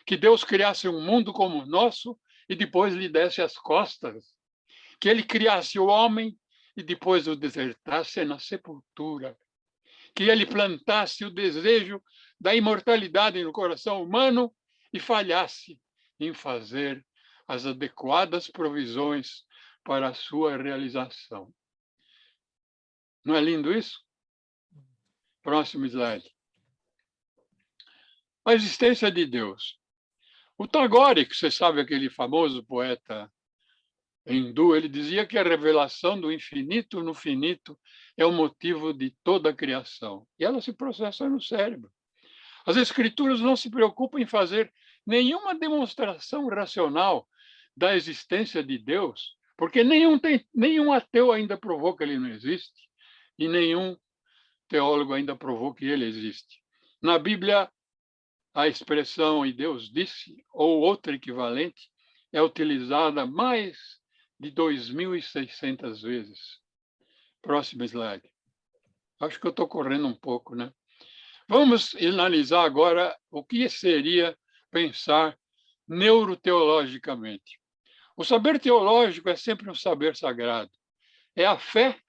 Speaker 4: Que Deus criasse um mundo como o nosso e depois lhe desse as costas. Que ele criasse o homem e depois o desertasse na sepultura. Que ele plantasse o desejo da imortalidade no coração humano e falhasse em fazer as adequadas provisões para a sua realização. Não é lindo isso? Próximo slide. A existência de Deus. O Tagore, que você sabe, aquele famoso poeta hindu, ele dizia que a revelação do infinito no finito é o motivo de toda a criação. E ela se processa no cérebro. As escrituras não se preocupam em fazer nenhuma demonstração racional da existência de Deus, porque nenhum ateu ainda provou que ele não existe e nenhum teólogo ainda provou que ele existe. Na Bíblia, a expressão "e Deus disse", ou outra equivalente, é utilizada mais de 2.600 vezes. Próximo slide. Acho que eu estou correndo um pouco, né? Vamos analisar agora o que seria pensar neuroteologicamente. O saber teológico é sempre um saber sagrado. É a fé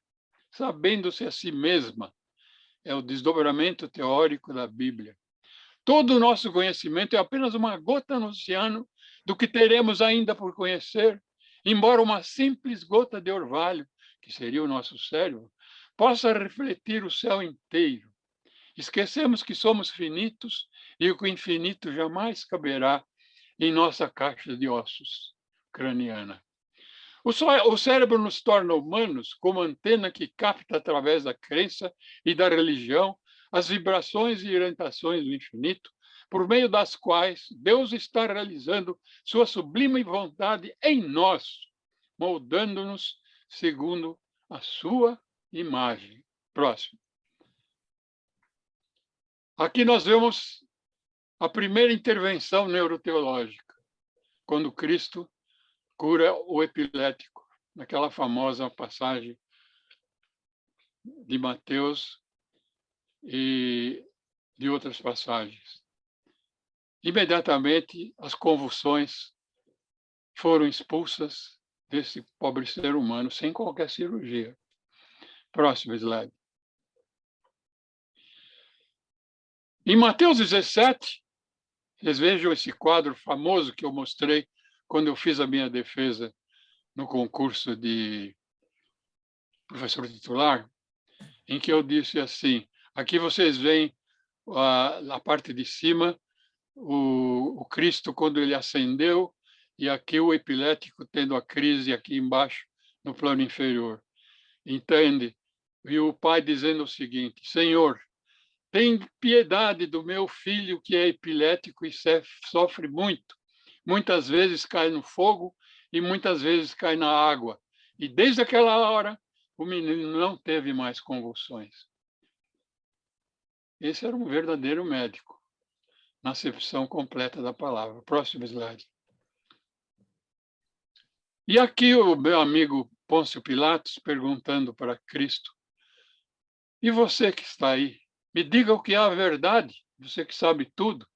Speaker 4: sabendo-se a si mesma. É o desdobramento teórico da Bíblia. Todo o nosso conhecimento é apenas uma gota no oceano do que teremos ainda por conhecer, embora uma simples gota de orvalho, que seria o nosso cérebro, possa refletir o céu inteiro. Esquecemos que somos finitos e que o infinito jamais caberá em nossa caixa de ossos craniana. O cérebro nos torna humanos como antena que capta através da crença e da religião as vibrações e orientações do infinito, por meio das quais Deus está realizando sua sublime vontade em nós, moldando-nos segundo a sua imagem. Próximo. Aqui nós vemos a primeira intervenção neuroteológica, quando Cristo cura o epilético, naquela famosa passagem de Mateus e de outras passagens. Imediatamente, as convulsões foram expulsas desse pobre ser humano, sem qualquer cirurgia. Próximo slide. Em Mateus 17, vocês vejam esse quadro famoso que eu mostrei quando eu fiz a minha defesa no concurso de professor titular, em que eu disse assim, aqui vocês veem a parte de cima, o Cristo quando ele ascendeu, e aqui o epilético tendo a crise aqui embaixo, no plano inferior. Entende? E o pai dizendo o seguinte, Senhor, tem piedade do meu filho que é epilético e sofre muito. Muitas vezes cai no fogo e muitas vezes cai na água. E desde aquela hora, o menino não teve mais convulsões. Esse era um verdadeiro médico, na acepção completa da palavra. Próximo slide. E aqui o meu amigo Pôncio Pilatos perguntando para Cristo: e você que está aí, me diga o que é a verdade, você que sabe tudo.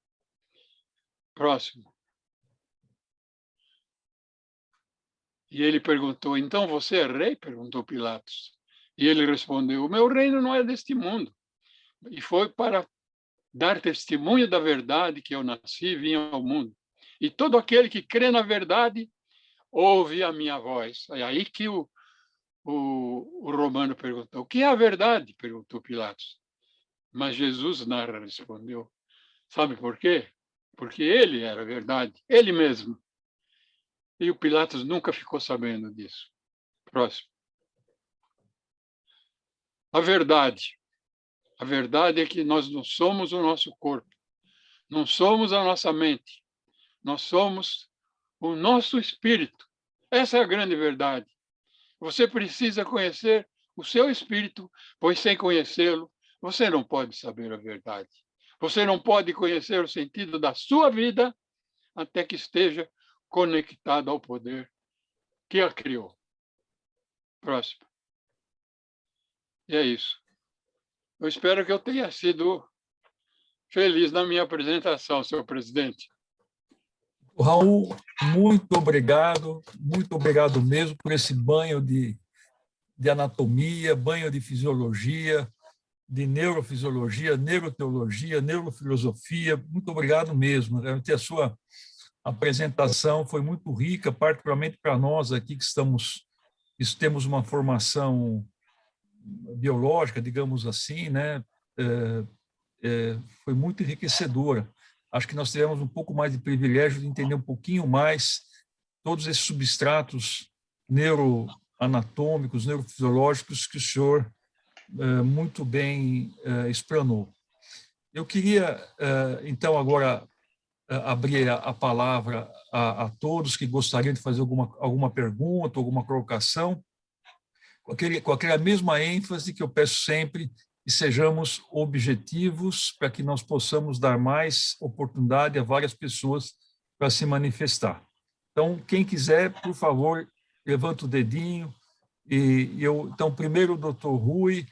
Speaker 4: Próximo. E ele perguntou: então você é rei? Perguntou Pilatos. E ele respondeu: o meu reino não é deste mundo. E foi para dar testemunho da verdade que eu nasci e vim ao mundo. E todo aquele que crê na verdade ouve a minha voz. É aí que o romano perguntou: o que é a verdade? Perguntou Pilatos. Mas Jesus narra, respondeu: sabe por quê? Porque ele era a verdade, ele mesmo. E o Pilatos nunca ficou sabendo disso. Próximo. A verdade. A verdade é que nós não somos o nosso corpo, não somos a nossa mente, nós somos o nosso espírito. Essa é a grande verdade. Você precisa conhecer o seu espírito, pois sem conhecê-lo, você não pode saber a verdade. Você não pode conhecer o sentido da sua vida até que esteja conectado ao poder que a criou. Próximo. E é isso. Eu espero que eu tenha sido feliz na minha apresentação, senhor presidente.
Speaker 1: Raul, muito obrigado mesmo por esse banho de anatomia, banho de fisiologia, de neurofisiologia, neuroteologia, neurofilosofia. Muito obrigado mesmo. A sua apresentação foi muito rica, particularmente para nós aqui que temos uma formação biológica, digamos assim, né? Foi muito enriquecedora. Acho que nós tivemos um pouco mais de privilégio de entender um pouquinho mais todos esses substratos neuroanatômicos, neurofisiológicos que o senhor muito bem explanou. Eu queria, então, agora abrir a palavra a todos que gostariam de fazer alguma pergunta, alguma colocação, com aquela mesma ênfase que eu peço sempre, que sejamos objetivos para que nós possamos dar mais oportunidade a várias pessoas para se manifestar. Então, quem quiser, por favor, levanta o dedinho. Então, primeiro o doutor Rui,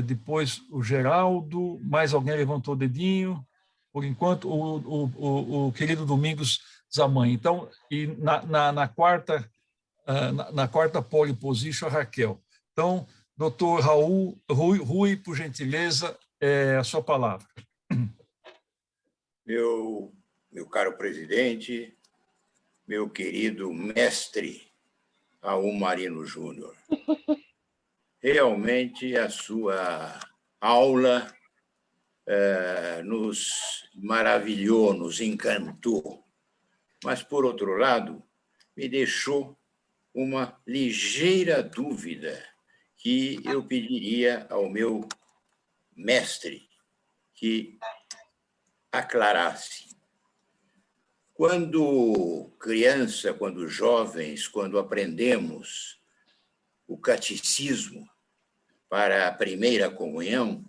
Speaker 1: depois o Geraldo, mais alguém levantou o dedinho, por enquanto, o querido Domingos Zamanho. Então, e na quarta pole position, a Raquel. Então, doutor Rui, por gentileza, a sua palavra.
Speaker 2: Meu caro presidente, meu querido mestre Raul Marino Júnior, realmente a sua aula nos maravilhou, nos encantou, mas, por outro lado, me deixou uma ligeira dúvida que eu pediria ao meu mestre que aclarasse. Quando criança, quando jovens, quando aprendemos o catecismo para a primeira comunhão,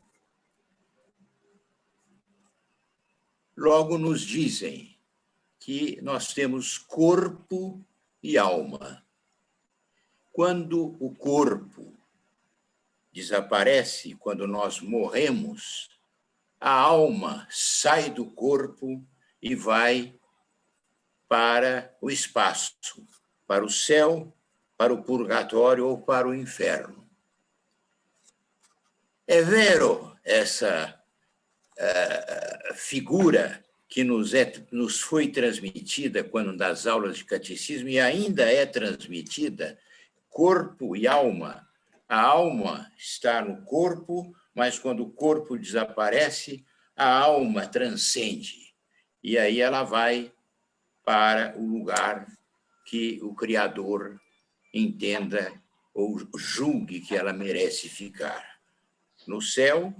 Speaker 2: logo nos dizem que nós temos corpo e alma. Quando o corpo desaparece, quando nós morremos, a alma sai do corpo e vai para o espaço, para o céu, para o purgatório ou para o inferno. É vero essa figura que nos foi transmitida quando das aulas de catecismo e ainda é transmitida, corpo e alma. A alma está no corpo, mas quando o corpo desaparece, a alma transcende. E aí ela vai para o lugar que o Criador entenda ou julgue que ela merece ficar. No céu,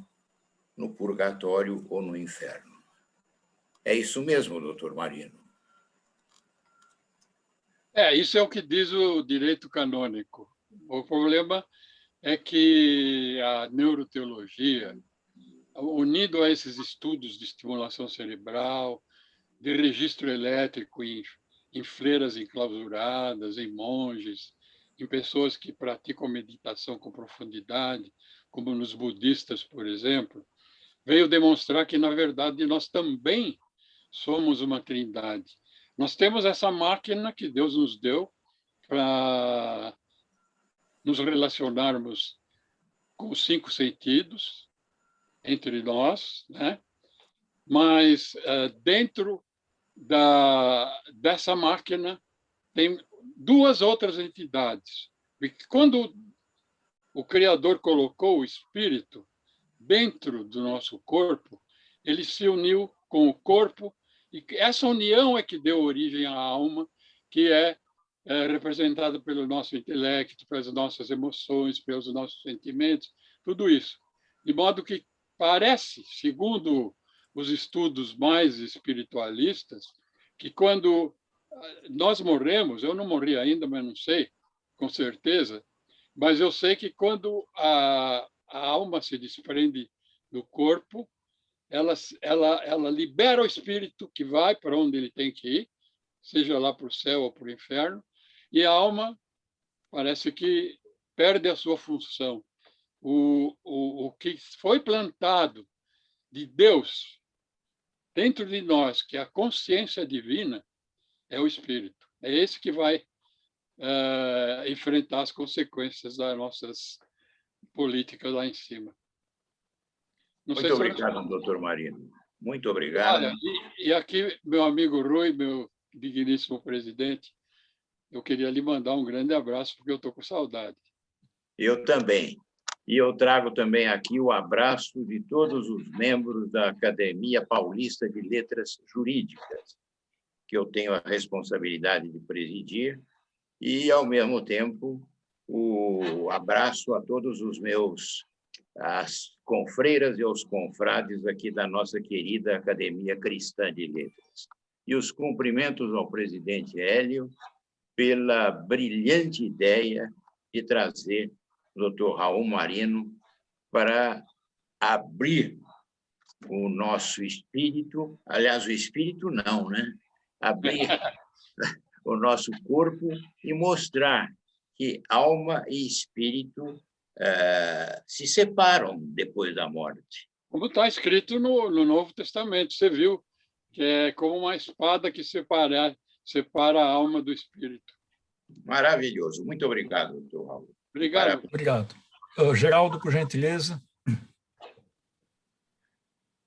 Speaker 2: no purgatório ou no inferno. É isso mesmo, doutor Marino?
Speaker 4: Isso é o que diz o direito canônico. O problema é que a neuroteologia, unido a esses estudos de estimulação cerebral, de registro elétrico em em freiras enclausuradas, em monges, em pessoas que praticam meditação com profundidade, como nos budistas, por exemplo, veio demonstrar que, na verdade, nós também somos uma trindade. Nós temos essa máquina que Deus nos deu para nos relacionarmos com os 5 sentidos entre nós, né? Mas dentro dessa máquina tem 2 outras entidades. E quando o Criador colocou o espírito dentro do nosso corpo, ele se uniu com o corpo, e essa união é que deu origem à alma, que é representada pelo nosso intelecto, pelas nossas emoções, pelos nossos sentimentos, tudo isso. De modo que parece, segundo os estudos mais espiritualistas, que quando nós morremos, eu não morri ainda, mas não sei, com certeza, mas eu sei que quando a alma se desprende do corpo, ela libera o espírito que vai para onde ele tem que ir, seja lá para o céu ou para o inferno, e a alma parece que perde a sua função. O que foi plantado de Deus dentro de nós, que é a consciência divina, é o espírito. É esse que vai enfrentar as consequências das nossas políticas lá em cima. Não
Speaker 2: Muito obrigado, doutor Marino. Muito obrigado.
Speaker 4: Olha, e aqui, meu amigo Rui, meu digníssimo presidente, eu queria lhe mandar um grande abraço, porque eu estou com saudade.
Speaker 2: Eu também. E eu trago também aqui o abraço de todos os membros da Academia Paulista de Letras Jurídicas, que eu tenho a responsabilidade de presidir, e, ao mesmo tempo, o abraço a todos os meus as confreiras e os confrades aqui da nossa querida Academia Cristã de Letras. E os cumprimentos ao presidente Hélio pela brilhante ideia de trazer o Dr. Raul Marino para abrir o nosso espírito, aliás, o espírito não, né? Abrir o nosso corpo e mostrar que alma e espírito se separam depois da morte.
Speaker 4: Como está escrito no Novo Testamento, você viu que é como uma espada que separa a alma do espírito.
Speaker 2: Maravilhoso. Muito obrigado, doutor Raul.
Speaker 4: Obrigado.
Speaker 1: Obrigado. Geraldo, por gentileza.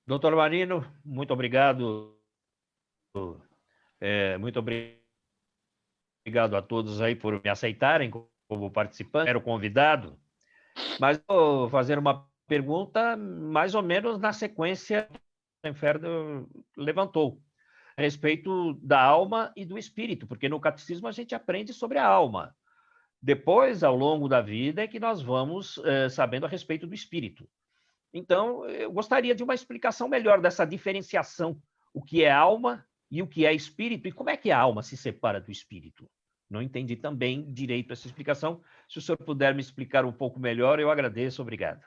Speaker 5: Doutor Marino, muito obrigado. Muito obrigado a todos aí por me aceitarem como participante, era convidado. Mas vou fazer uma pergunta mais ou menos na sequência que o Inferno levantou, a respeito da alma e do espírito, porque no catecismo a gente aprende sobre a alma. Depois, ao longo da vida, é que nós vamos sabendo a respeito do espírito. Então, eu gostaria de uma explicação melhor dessa diferenciação, o que é alma e o que é espírito, e como é que a alma se separa do espírito. Não entendi também direito essa explicação. Se o senhor puder me explicar um pouco melhor, eu agradeço. Obrigado.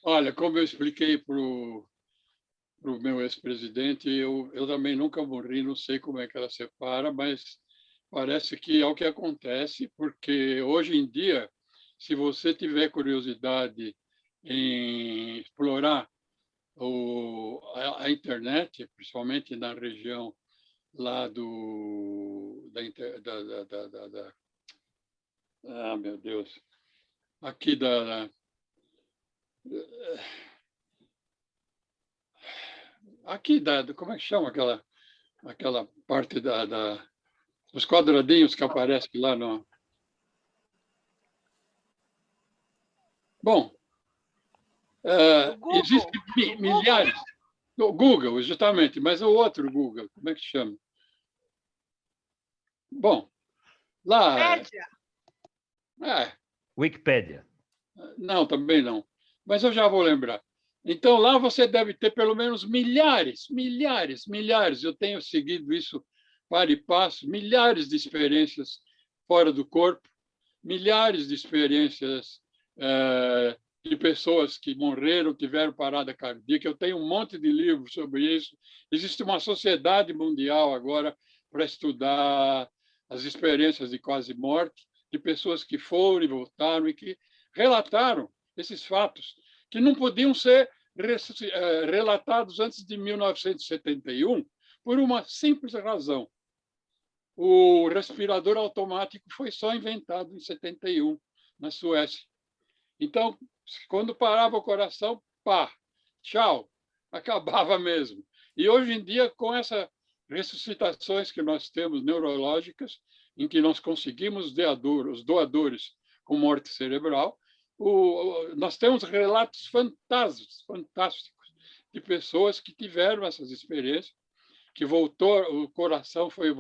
Speaker 4: Olha, como eu expliquei para o meu ex-presidente, eu também nunca morri, não sei como é que ela separa, mas parece que é o que acontece, porque hoje em dia, se você tiver curiosidade em explorar a internet, principalmente na região lá meu Deus, aqui como é que chama aquela parte dos quadradinhos que aparece lá no... Bom, existem milhares... No Google, justamente, mas o outro Google, como é que chama? Bom, lá...
Speaker 5: Wikipédia.
Speaker 4: Não, também não. Mas eu já vou lembrar. Então, lá você deve ter pelo menos milhares. Eu tenho seguido isso para e passo, milhares de experiências fora do corpo, milhares de experiências de pessoas que morreram, tiveram parada cardíaca. Eu tenho um monte de livros sobre isso. Existe uma sociedade mundial agora para estudar as experiências de quase morte, de pessoas que foram e voltaram e que relataram esses fatos, que não podiam ser relatados antes de 1971, por uma simples razão. O respirador automático foi só inventado em 71, na Suécia. Então, quando parava o coração, pá, tchau, acabava mesmo. E hoje em dia, com essas ressuscitações que nós temos neurológicas, em que nós conseguimos os doadores com morte cerebral, nós temos relatos fantásticos de pessoas que tiveram essas experiências, que voltou, o coração foi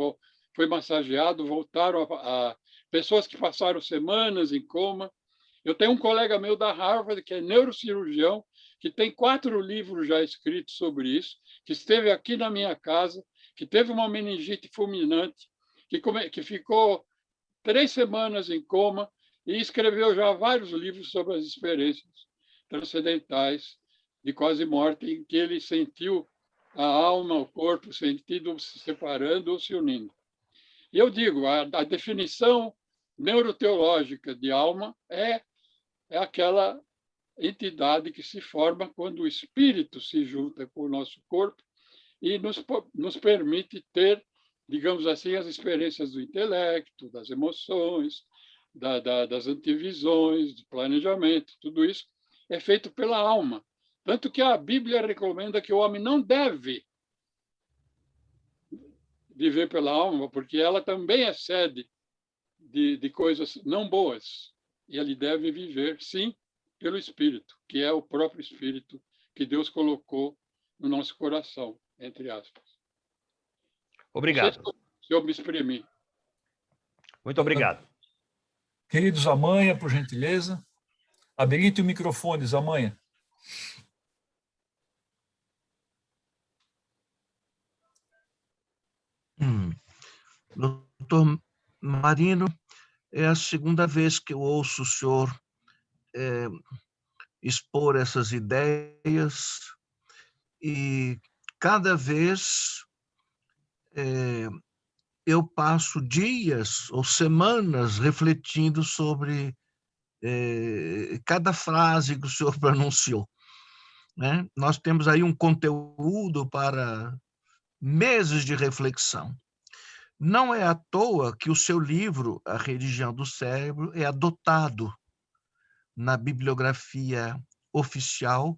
Speaker 4: massageado, voltaram a pessoas que passaram semanas em coma. Eu tenho um colega meu da Harvard, que é neurocirurgião, que tem 4 livros já escritos sobre isso, que esteve aqui na minha casa, que teve uma meningite fulminante, que ficou 3 semanas em coma e escreveu já vários livros sobre as experiências transcendentais de quase morte, em que ele sentiu a alma, o corpo, o sentido se separando ou se unindo. E eu digo, a definição neuroteológica de alma é aquela entidade que se forma quando o espírito se junta com o nosso corpo e nos permite ter, digamos assim, as experiências do intelecto, das emoções, das antevisões, do planejamento. Tudo isso é feito pela alma. Tanto que a Bíblia recomenda que o homem não deve viver pela alma, porque ela também é sede de coisas não boas. E ele deve viver, sim, pelo Espírito, que é o próprio Espírito que Deus colocou no nosso coração, entre aspas.
Speaker 5: Obrigado.
Speaker 4: Não sei se eu me exprimi.
Speaker 5: Muito obrigado.
Speaker 1: Querido Zamanha, por gentileza. Habilite o microfone, Zamanha.
Speaker 3: Doutor Marino, é a segunda vez que eu ouço o senhor expor essas ideias e cada vez eu passo dias ou semanas refletindo sobre cada frase que o senhor pronunciou, né? Nós temos aí um conteúdo para meses de reflexão. Não é à toa que o seu livro, A Religião do Cérebro, é adotado na bibliografia oficial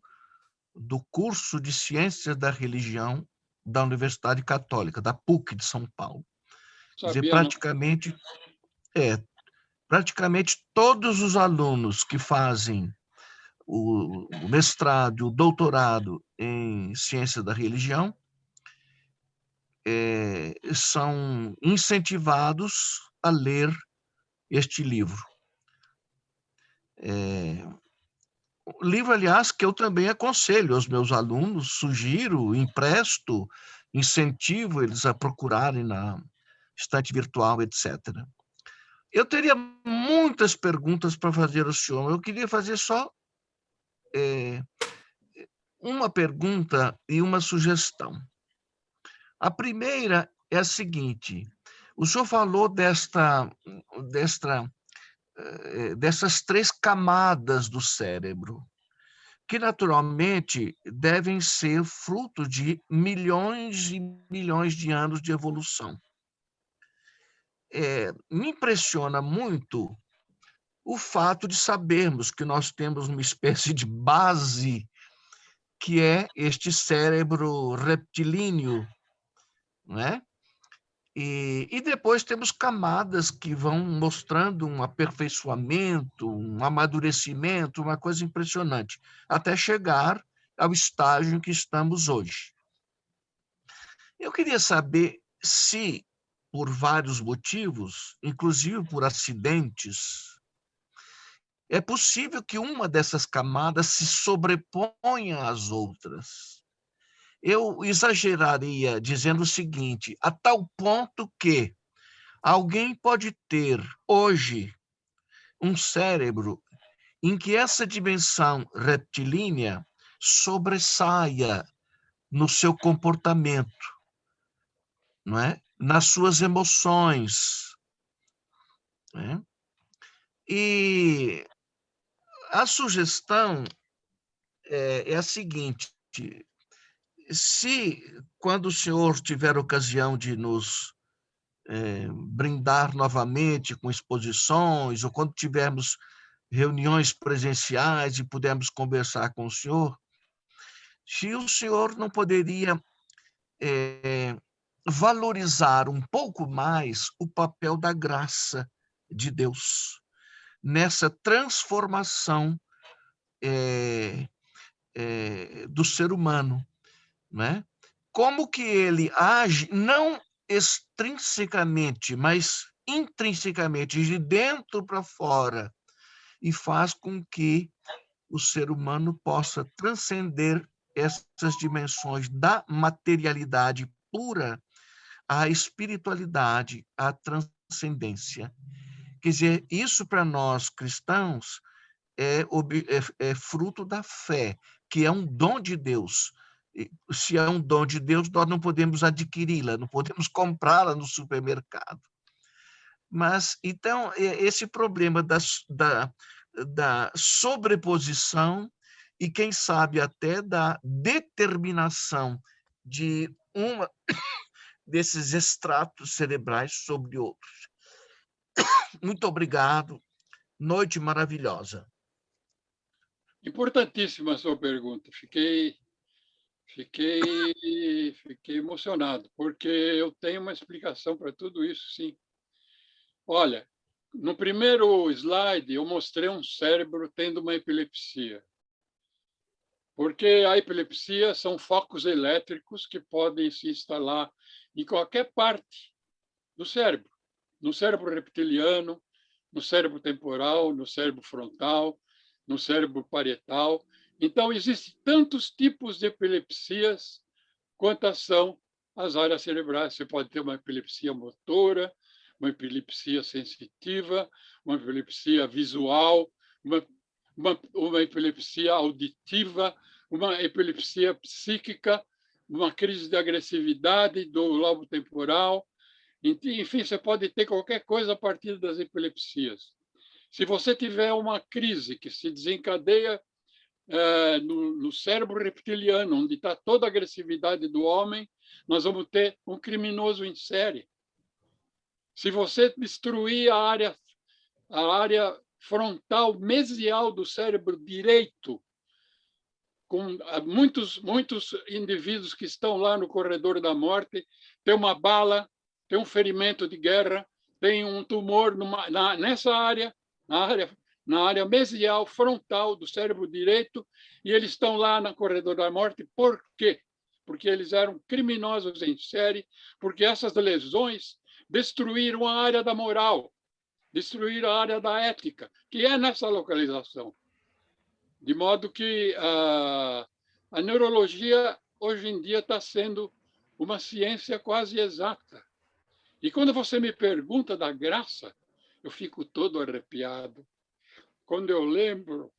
Speaker 3: do curso de Ciências da Religião da Universidade Católica, da PUC de São Paulo. Quer dizer, praticamente todos os alunos que fazem o mestrado, o doutorado em Ciência da Religião são incentivados a ler este livro. Livro, aliás, que eu também aconselho aos meus alunos, sugiro, empresto, incentivo eles a procurarem na estante virtual, etc. Eu teria muitas perguntas para fazer ao senhor. Eu queria fazer só uma pergunta e uma sugestão. A primeira é a seguinte: o senhor falou dessas 3 camadas do cérebro, que naturalmente devem ser fruto de milhões e milhões de anos de evolução. Me impressiona muito o fato de sabermos que nós temos uma espécie de base, que é este cérebro reptilíneo, né? E depois temos camadas que vão mostrando um aperfeiçoamento, um amadurecimento, uma coisa impressionante, até chegar ao estágio em que estamos hoje. Eu queria saber se, por vários motivos, inclusive por acidentes, é possível que uma dessas camadas se sobreponha às outras. Eu exageraria dizendo o seguinte: a tal ponto que alguém pode ter hoje um cérebro em que essa dimensão reptilínea sobressaia no seu comportamento, não é? nas suas emoções, né? E a sugestão é a seguinte: se, quando o senhor tiver ocasião de nos brindar novamente com exposições, ou quando tivermos reuniões presenciais e pudermos conversar com o senhor, se o senhor não poderia valorizar um pouco mais o papel da graça de Deus nessa transformação do ser humano, né? Como que ele age, não extrinsecamente, mas intrinsecamente, de dentro para fora, e faz com que o ser humano possa transcender essas dimensões da materialidade pura à espiritualidade, à transcendência. Quer dizer, isso para nós cristãos é fruto da fé, que é um dom de Deus. Se é um dom de Deus, nós não podemos adquiri-la, não podemos comprá-la no supermercado. Mas, então, esse problema da sobreposição e, quem sabe, até da determinação de uma desses extratos cerebrais sobre outros. Muito obrigado. Noite maravilhosa.
Speaker 4: Importantíssima a sua pergunta. Fiquei emocionado, porque eu tenho uma explicação para tudo isso, sim. Olha, no primeiro slide eu mostrei um cérebro tendo uma epilepsia. Porque a epilepsia são focos elétricos que podem se instalar em qualquer parte do cérebro. No cérebro reptiliano, no cérebro temporal, no cérebro frontal, no cérebro parietal. Então, existem tantos tipos de epilepsias quantas são as áreas cerebrais. Você pode ter uma epilepsia motora, uma epilepsia sensitiva, uma epilepsia visual, uma epilepsia auditiva, uma epilepsia psíquica, uma crise de agressividade do lobo temporal. Enfim, você pode ter qualquer coisa a partir das epilepsias. Se você tiver uma crise que se desencadeia no cérebro reptiliano, onde está toda a agressividade do homem, nós vamos ter um criminoso em série. Se você destruir a área frontal mesial do cérebro direito, com muitos indivíduos que estão lá no corredor da morte, tem uma bala, tem um ferimento de guerra, tem um tumor nessa área, na área mesial frontal do cérebro direito, e eles estão lá no corredor da morte. Por quê? Porque eles eram criminosos em série, porque essas lesões destruíram a área da moral, destruíram a área da ética, que é nessa localização. De modo que a neurologia, hoje em dia, está sendo uma ciência quase exata. E quando você me pergunta da graça, eu fico todo arrepiado. Quando eu lembro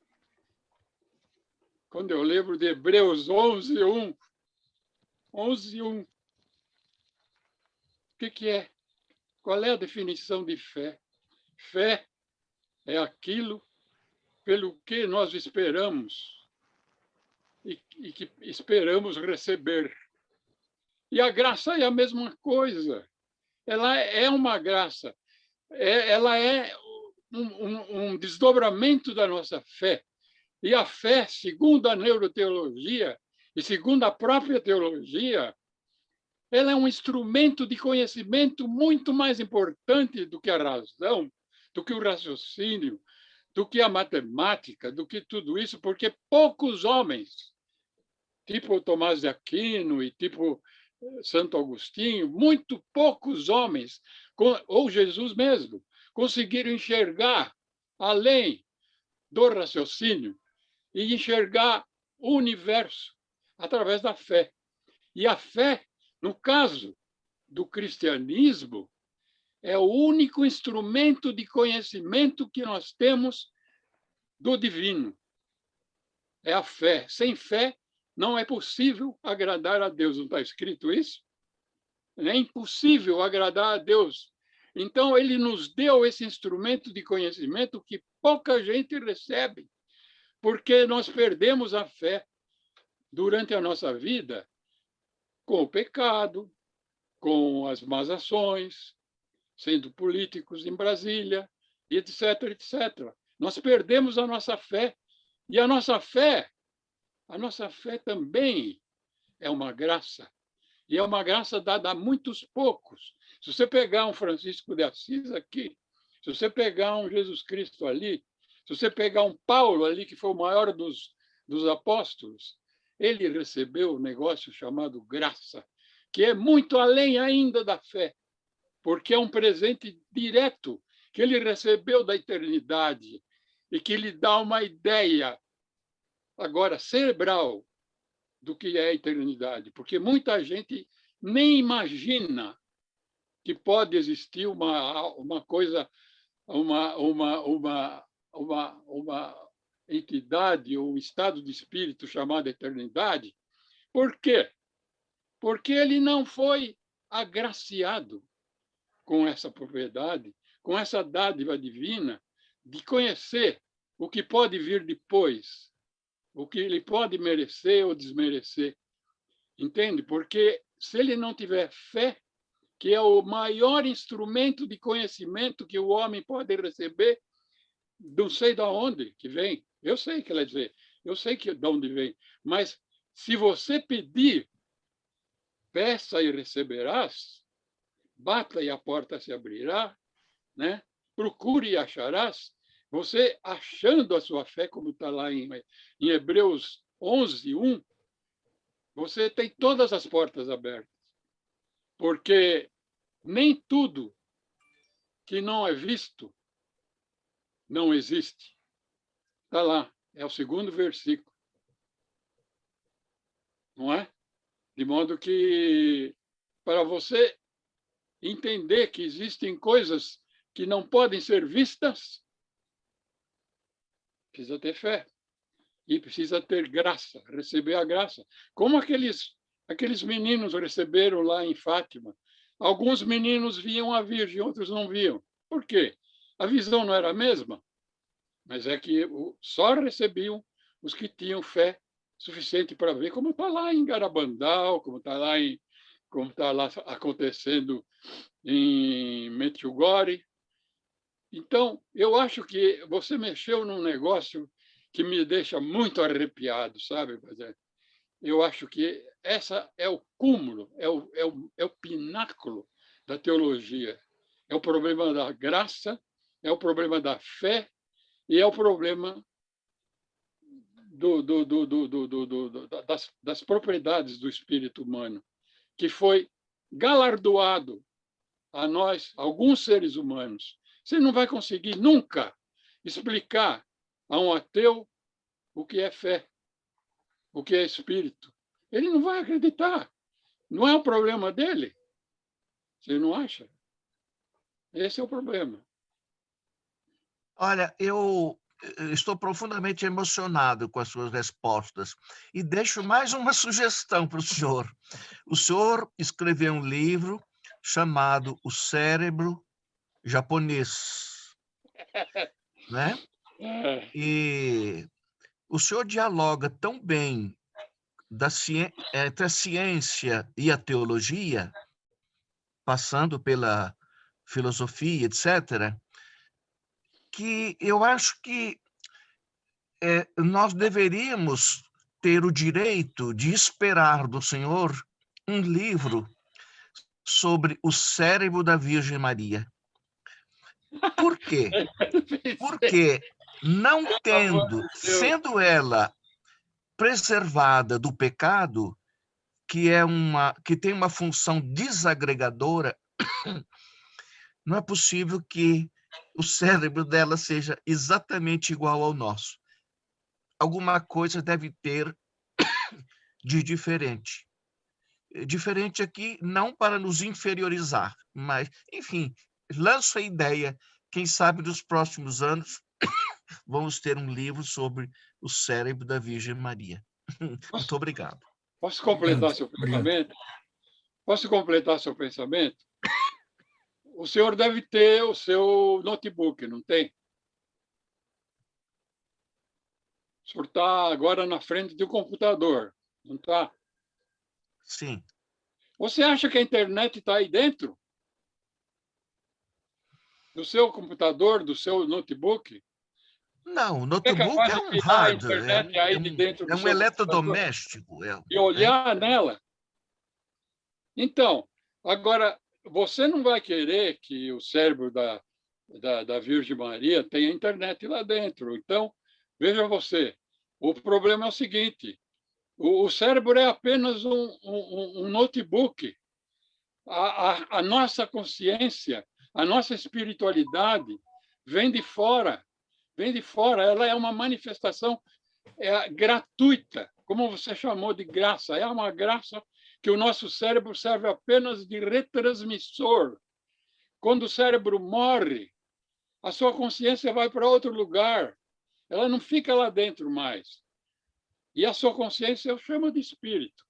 Speaker 4: de Hebreus 11:1. 11:1. O que é? Qual é a definição de fé? Fé é aquilo pelo que nós esperamos e que esperamos receber. E a graça é a mesma coisa. Ela é uma graça. Ela é um desdobramento da nossa fé. E a fé, segundo a neuroteologia e segundo a própria teologia, ela é um instrumento de conhecimento muito mais importante do que a razão, do que o raciocínio, do que a matemática, do que tudo isso, porque poucos homens, tipo Tomás de Aquino e tipo Santo Agostinho, muito poucos homens, ou Jesus mesmo, conseguiram enxergar além do raciocínio e enxergar o universo através da fé. E a fé, no caso do cristianismo, é o único instrumento de conhecimento que nós temos do divino. É a fé. Sem fé, não é possível agradar a Deus. Não está escrito isso? É impossível agradar a Deus. Então, ele nos deu esse instrumento de conhecimento que pouca gente recebe, porque nós perdemos a fé durante a nossa vida com o pecado, com as más ações, sendo políticos em Brasília, etc, etc. Nós perdemos a nossa fé. E a nossa fé também é uma graça. E é uma graça dada a muitos poucos. Se você pegar um Francisco de Assis aqui, se você pegar um Jesus Cristo ali, se você pegar um Paulo ali, que foi o maior dos apóstolos, ele recebeu um negócio chamado graça, que é muito além ainda da fé, porque é um presente direto que ele recebeu da eternidade e que lhe dá uma ideia, agora, cerebral, do que é a eternidade, porque muita gente nem imagina que pode existir uma coisa, uma entidade ou um estado de espírito chamado eternidade. Por quê? Porque ele não foi agraciado com essa propriedade, com essa dádiva divina de conhecer o que pode vir depois, o que ele pode merecer ou desmerecer. Entende? Porque se ele não tiver fé, que é o maior instrumento de conhecimento que o homem pode receber, não sei de onde que vem. Eu sei que ela dizer, eu sei que de onde vem, mas se você pedir, peça e receberás, bata e a porta se abrirá, né? Procure e acharás. Você achando a sua fé, como está lá em Hebreus 11:1, você tem todas as portas abertas, porque nem tudo que não é visto não existe. Está lá, é o segundo versículo, não é? De modo que, para você entender que existem coisas que não podem ser vistas, precisa ter fé e precisa ter graça, receber a graça. Como aqueles meninos receberam lá em Fátima. Alguns meninos viam a Virgem, outros não viam. Por quê? A visão não era a mesma, mas é que só recebiam os que tinham fé suficiente para ver, como está lá em Garabandal, como está lá acontecendo em Medjugorje. Então, eu acho que você mexeu num negócio que me deixa muito arrepiado, sabe? Eu acho que essa é o cúmulo, é o pináculo da teologia. É o problema da graça, é o problema da fé e é o problema das propriedades do espírito humano, que foi galardoado a nós, alguns seres humanos. Você não vai conseguir nunca explicar a um ateu o que é fé, o que é espírito. Ele não vai acreditar. Não é o problema dele. Você não acha? Esse é o problema.
Speaker 3: Olha, eu estou profundamente emocionado com as suas respostas e deixo mais uma sugestão para o senhor. O senhor escreveu um livro chamado O Cérebro Japonês, né? E o senhor dialoga tão bem entre a ciência e a teologia, passando pela filosofia, etc., que eu acho que nós deveríamos ter o direito de esperar do Senhor um livro sobre o cérebro da Virgem Maria. Por quê? Porque não sendo ela preservada do pecado, que tem uma função desagregadora, não é possível que o cérebro dela seja exatamente igual ao nosso. Alguma coisa deve ter de diferente. Diferente aqui, não para nos inferiorizar, mas, enfim, lanço a ideia, quem sabe nos próximos anos vamos ter um livro sobre o cérebro da Virgem Maria. Muito obrigado.
Speaker 4: Posso completar seu pensamento? Posso completar seu pensamento? O senhor deve ter o seu notebook, não tem? O senhor está agora na frente de um computador, não está?
Speaker 3: Sim.
Speaker 4: Você acha que a internet está aí dentro? Do seu computador, do seu notebook?
Speaker 3: Não, o
Speaker 4: É
Speaker 3: notebook
Speaker 4: capaz
Speaker 3: é
Speaker 4: de
Speaker 3: um
Speaker 4: tirar a
Speaker 3: hardware,
Speaker 4: internet aí de dentro
Speaker 3: é
Speaker 4: do
Speaker 3: um
Speaker 4: seu computador
Speaker 3: eletrodoméstico.
Speaker 4: e olhar nela? Então, agora, você não vai querer que o cérebro da Virgem Maria tenha internet lá dentro. Então, veja você, o problema é o seguinte, o cérebro é apenas um notebook. A nossa consciência, a nossa espiritualidade vem de fora, ela é uma manifestação gratuita, como você chamou de graça, é uma graça que o nosso cérebro serve apenas de retransmissor. Quando o cérebro morre, a sua consciência vai para outro lugar, ela não fica lá dentro mais. E a sua consciência eu chamo de espírito.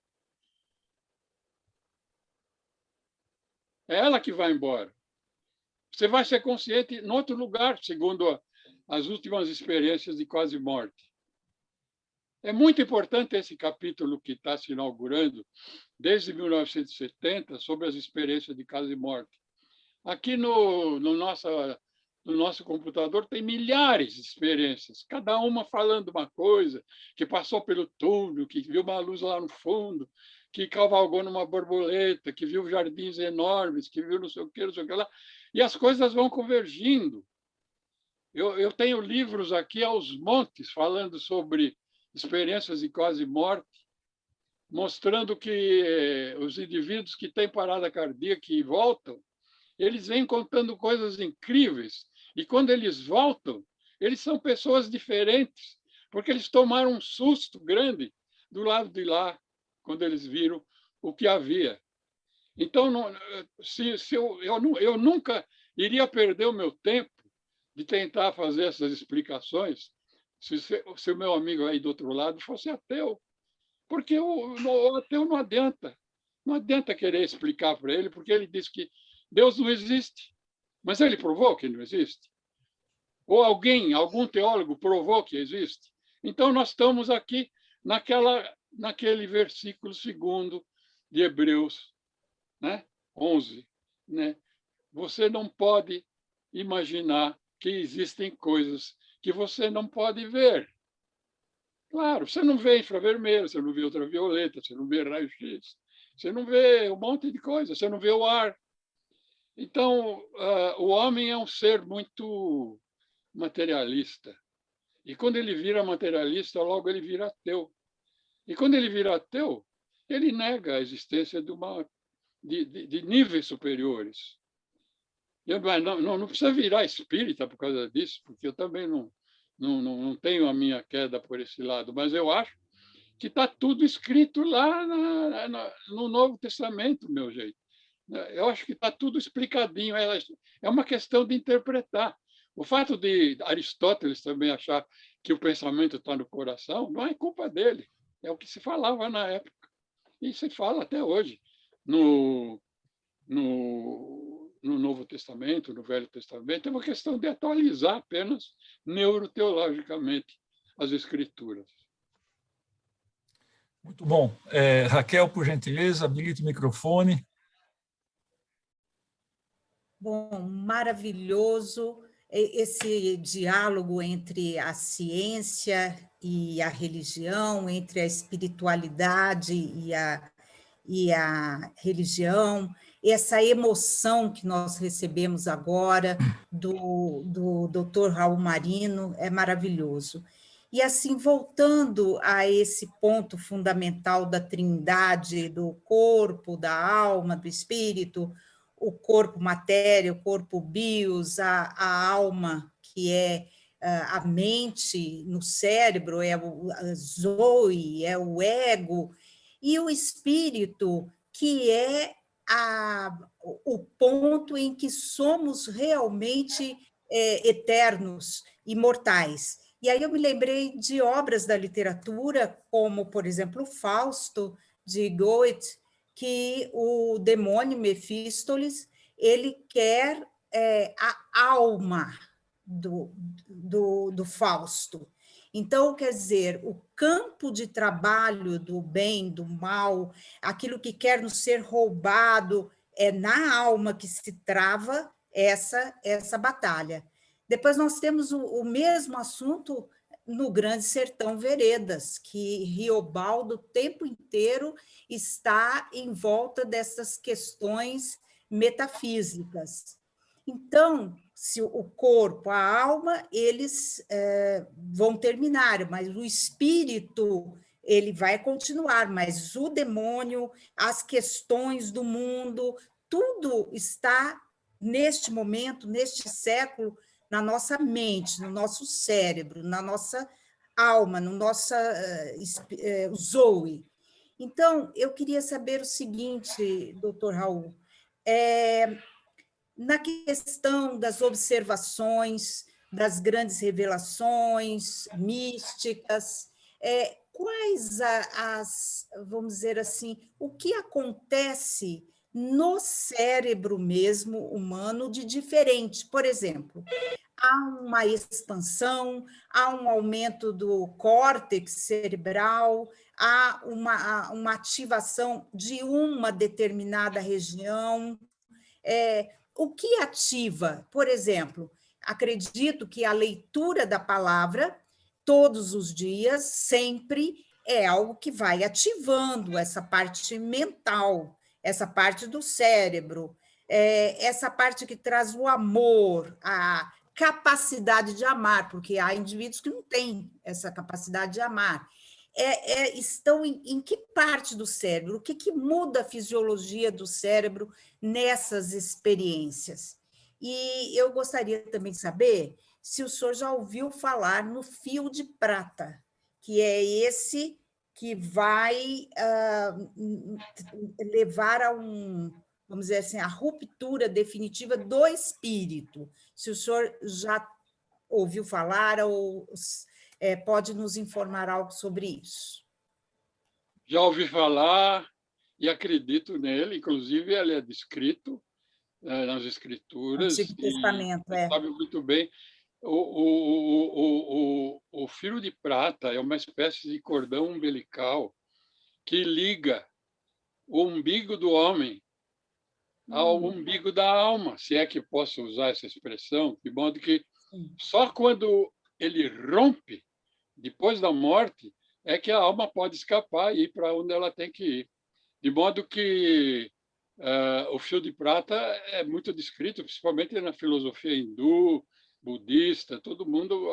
Speaker 4: É ela que vai embora. Você vai ser consciente em outro lugar, segundo as últimas experiências de quase morte. É muito importante esse capítulo que está se inaugurando desde 1970 sobre as experiências de quase morte. Aqui no nosso computador tem milhares de experiências, cada uma falando uma coisa, que passou pelo túnel, que viu uma luz lá no fundo, que cavalgou numa borboleta, que viu jardins enormes, que viu não sei o que lá. E as coisas vão convergindo. Eu tenho livros aqui aos montes falando sobre experiências de quase morte, mostrando que os indivíduos que têm parada cardíaca e voltam, eles vêm contando coisas incríveis. E quando eles voltam, eles são pessoas diferentes, porque eles tomaram um susto grande do lado de lá, quando eles viram o que havia. Então, eu nunca iria perder o meu tempo de tentar fazer essas explicações se o meu amigo aí do outro lado fosse ateu. Porque o ateu não adianta. Não adianta querer explicar para ele, porque ele diz que Deus não existe. Mas ele provou que não existe? Ou algum teólogo provou que existe? Então, nós estamos aqui naquele versículo 2 de Hebreus, né? 11. Né? Você não pode imaginar que existem coisas que você não pode ver. Claro, você não vê infravermelho, você não vê ultravioleta, você não vê raio-x, você não vê um monte de coisa, você não vê o ar. Então, o homem é um ser muito materialista. E quando ele vira materialista, logo ele vira ateu. E quando ele vira ateu, ele nega a existência de níveis superiores. Não precisa virar espírita por causa disso, porque eu também não tenho a minha queda por esse lado, mas eu acho que está tudo escrito lá no Novo Testamento, meu jeito. Eu acho que está tudo explicadinho. É uma questão de interpretar. O fato de Aristóteles também achar que o pensamento está no coração não é culpa dele. É o que se falava na época. E se fala até hoje. No Novo Testamento, no Velho Testamento, é uma questão de atualizar apenas neuroteologicamente as Escrituras.
Speaker 1: Muito bom. Raquel, por gentileza, habilita o microfone.
Speaker 6: Bom, maravilhoso esse diálogo entre a ciência e a religião, entre a espiritualidade e a religião, essa emoção que nós recebemos agora do Dr. Raul Marino é maravilhoso. E assim, voltando a esse ponto fundamental da trindade, do corpo, da alma, do espírito, o corpo matéria, o corpo bios, a alma, que é a mente no cérebro, é a zoe, é o ego, e o espírito, que é o ponto em que somos realmente eternos, imortais. E aí eu me lembrei de obras da literatura, como, por exemplo, Fausto, de Goethe, que o demônio Mefístoles ele quer a alma do Fausto. Então, quer dizer, o campo de trabalho do bem, do mal, aquilo que quer nos ser roubado, é na alma que se trava essa batalha. Depois nós temos o mesmo assunto no Grande Sertão Veredas, que Riobaldo o tempo inteiro está em volta dessas questões metafísicas. Então, se o corpo, a alma, eles vão terminar, mas o espírito ele vai continuar, mas o demônio, as questões do mundo, tudo está neste momento, neste século, na nossa mente, no nosso cérebro, na nossa alma, no nosso Zoe. Então, eu queria saber o seguinte, doutor Raul, na questão das observações, das grandes revelações místicas, quais vamos dizer assim, o que acontece no cérebro mesmo humano de diferente? Por exemplo, há uma expansão, há um aumento do córtex cerebral, há uma ativação de uma determinada região. O que ativa? Por exemplo, acredito que a leitura da palavra, todos os dias, sempre, é algo que vai ativando essa parte mental, essa parte do cérebro, essa parte que traz o amor, a capacidade de amar, porque há indivíduos que não têm essa capacidade de amar. Estão em que parte do cérebro? O que muda a fisiologia do cérebro nessas experiências? E eu gostaria também de saber se o senhor já ouviu falar no fio de prata, que é esse que vai levar a vamos dizer assim, a ruptura definitiva do espírito. Se o senhor já ouviu falar ou pode nos informar algo sobre isso.
Speaker 4: Já ouvi falar e acredito nele, inclusive ele é descrito nas Escrituras.
Speaker 6: Antigo Testamento,
Speaker 4: sabe muito bem. O fio de prata é uma espécie de cordão umbilical que liga o umbigo do homem ao umbigo da alma, se é que posso usar essa expressão, de modo que só quando ele rompe, depois da morte, é que a alma pode escapar e ir para onde ela tem que ir. De modo que o fio de prata é muito descrito, principalmente na filosofia hindu, budista, todo mundo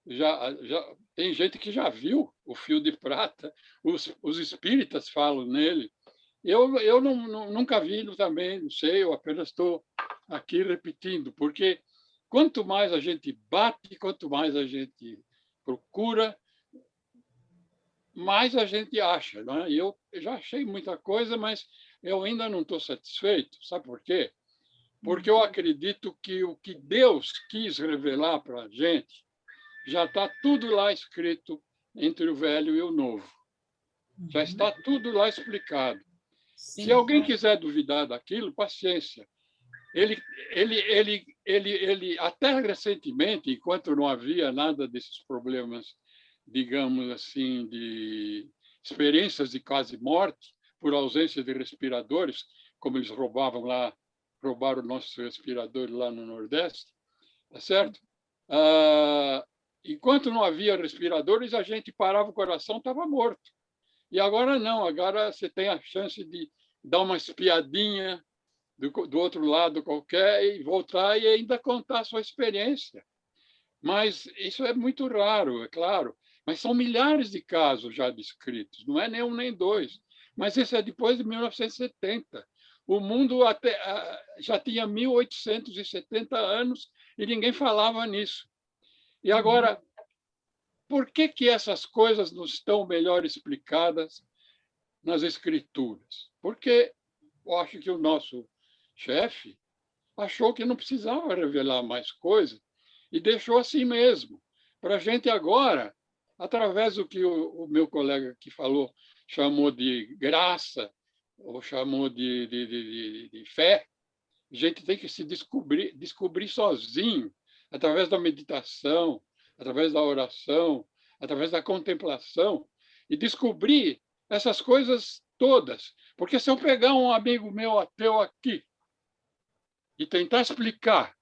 Speaker 4: já tem gente que já viu o fio de prata, os espíritas falam nele. Eu nunca vi também, não sei, eu apenas estou aqui repetindo, porque quanto mais a gente bate, quanto mais a gente procura, mais a gente acha. Não é? Eu já achei muita coisa, mas eu ainda não estou satisfeito. Sabe por quê? Porque eu acredito que o que Deus quis revelar para a gente já está tudo lá escrito entre o velho e o novo. Já está tudo lá explicado. Sim. Se alguém quiser duvidar daquilo, paciência. Ele até recentemente, enquanto não havia nada desses problemas, digamos assim, de experiências de quase morte por ausência de respiradores, como eles roubaram nossos respiradores lá no Nordeste, tá certo? Enquanto não havia respiradores, a gente parava o coração, estava morto. E agora não, agora você tem a chance de dar uma espiadinha do outro lado qualquer e voltar e ainda contar a sua experiência. Mas isso é muito raro, é claro. Mas são milhares de casos já descritos, não é nem um nem dois. Mas isso é depois de 1970. O mundo já tinha 1870 anos e ninguém falava nisso. E agora, por que essas coisas não estão melhor explicadas nas Escrituras? Porque eu acho que o nosso chefe achou que não precisava revelar mais coisas e deixou assim mesmo. Para a gente agora, através do que o meu colega que falou chamou de graça, ou chamou de fé, a gente tem que se descobrir sozinho, através da meditação, através da oração, através da contemplação, e descobrir essas coisas todas. Porque se eu pegar um amigo meu ateu aqui e tentar explicar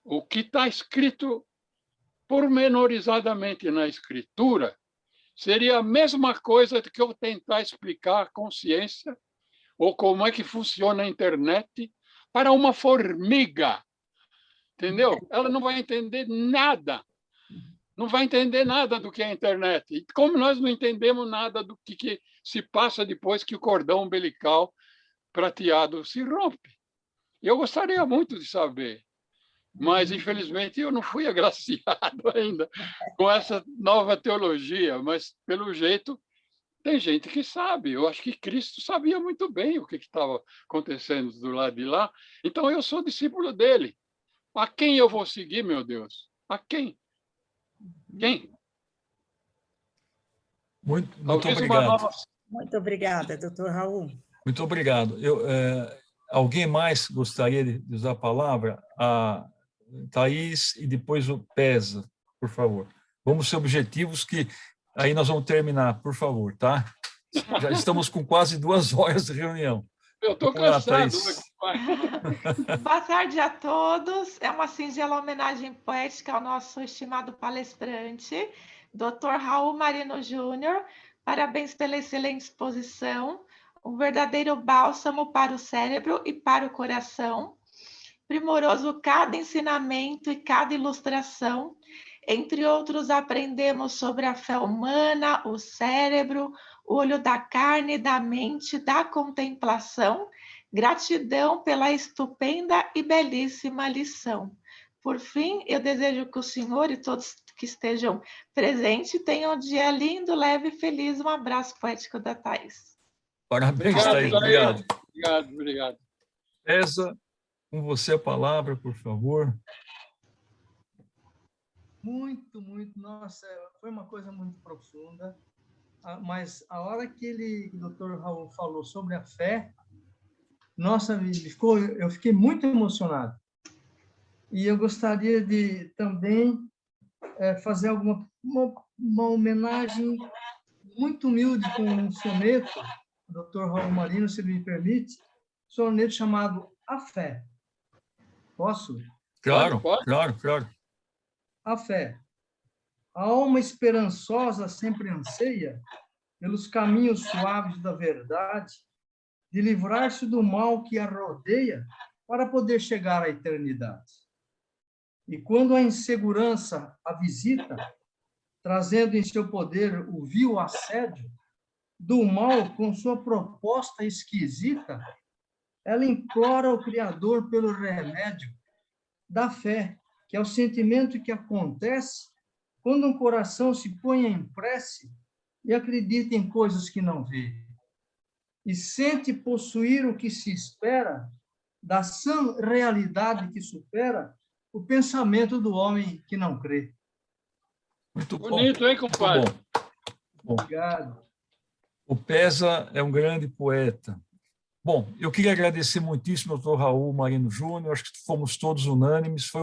Speaker 4: o que está escrito pormenorizadamente na Escritura, seria a mesma coisa que eu tentar explicar a consciência ou como é que funciona a internet para uma formiga, entendeu? Ela não vai entender nada, não vai entender nada do que é a internet. E como nós não entendemos nada do que se passa depois que o cordão umbilical prateado se rompe. Eu gostaria muito de saber, mas infelizmente eu não fui agraciado ainda com essa nova teologia, mas pelo jeito tem gente que sabe. Eu acho que Cristo sabia muito bem o que estava acontecendo do lado de lá. Então, eu sou discípulo dele. A quem eu vou seguir, meu Deus? A quem? Quem?
Speaker 1: Muito
Speaker 4: Talvez uma
Speaker 1: obrigado.
Speaker 4: nova...
Speaker 6: Muito obrigada, doutor Raul.
Speaker 1: Muito obrigado. Alguém mais gostaria de usar a palavra? A Thaís e depois o Pesa, por favor. Vamos ser objetivos que aí nós vamos terminar, por favor, tá? Já estamos com quase 2 horas de reunião.
Speaker 4: Eu estou
Speaker 1: Vamos lá,
Speaker 4: cansado.
Speaker 1: Thaís.
Speaker 7: Boa tarde a todos. É uma singela homenagem poética ao nosso estimado palestrante, Dr. Raul Marino Júnior. Parabéns pela excelente exposição. Um verdadeiro bálsamo para o cérebro e para o coração. Primoroso cada ensinamento e cada ilustração. Entre outros, aprendemos sobre a fé humana, o cérebro, o olho da carne, da mente, da contemplação. Gratidão pela estupenda e belíssima lição. Por fim, eu desejo que o senhor e todos que estejam presentes tenham um dia lindo, leve e feliz. Um abraço poético da Thaís.
Speaker 1: Parabéns,
Speaker 4: Obrigado,
Speaker 1: Thaís. Obrigado.
Speaker 4: Obrigado.
Speaker 1: Pesa, com você a palavra, por favor.
Speaker 8: Muito, nossa, foi uma coisa muito profunda, mas a hora que o Dr. Raul falou sobre a fé, nossa, eu fiquei muito emocionado. E eu gostaria de também fazer uma homenagem muito humilde com um soneto, Dr. Raul Marino, se me permite, soneto chamado A Fé. Posso?
Speaker 1: Claro,
Speaker 4: Pode.
Speaker 1: claro.
Speaker 8: A fé. A alma esperançosa sempre anseia, pelos caminhos suaves da verdade, de livrar-se do mal que a rodeia para poder chegar à eternidade. E quando a insegurança a visita, trazendo em seu poder o vil assédio, do mal com sua proposta esquisita, ela implora ao Criador pelo remédio da fé, que é o sentimento que acontece quando um coração se põe em prece e acredita em coisas que não vê, e sente possuir o que se espera da sã realidade que supera o pensamento do homem que não crê.
Speaker 1: Muito bom.
Speaker 4: Bonito, hein, compadre?
Speaker 1: Muito bom.
Speaker 8: Obrigado.
Speaker 1: O Pesa é um grande poeta. Bom, eu queria agradecer muitíssimo ao Dr. Raul Marino Júnior, acho que fomos todos unânimes, foi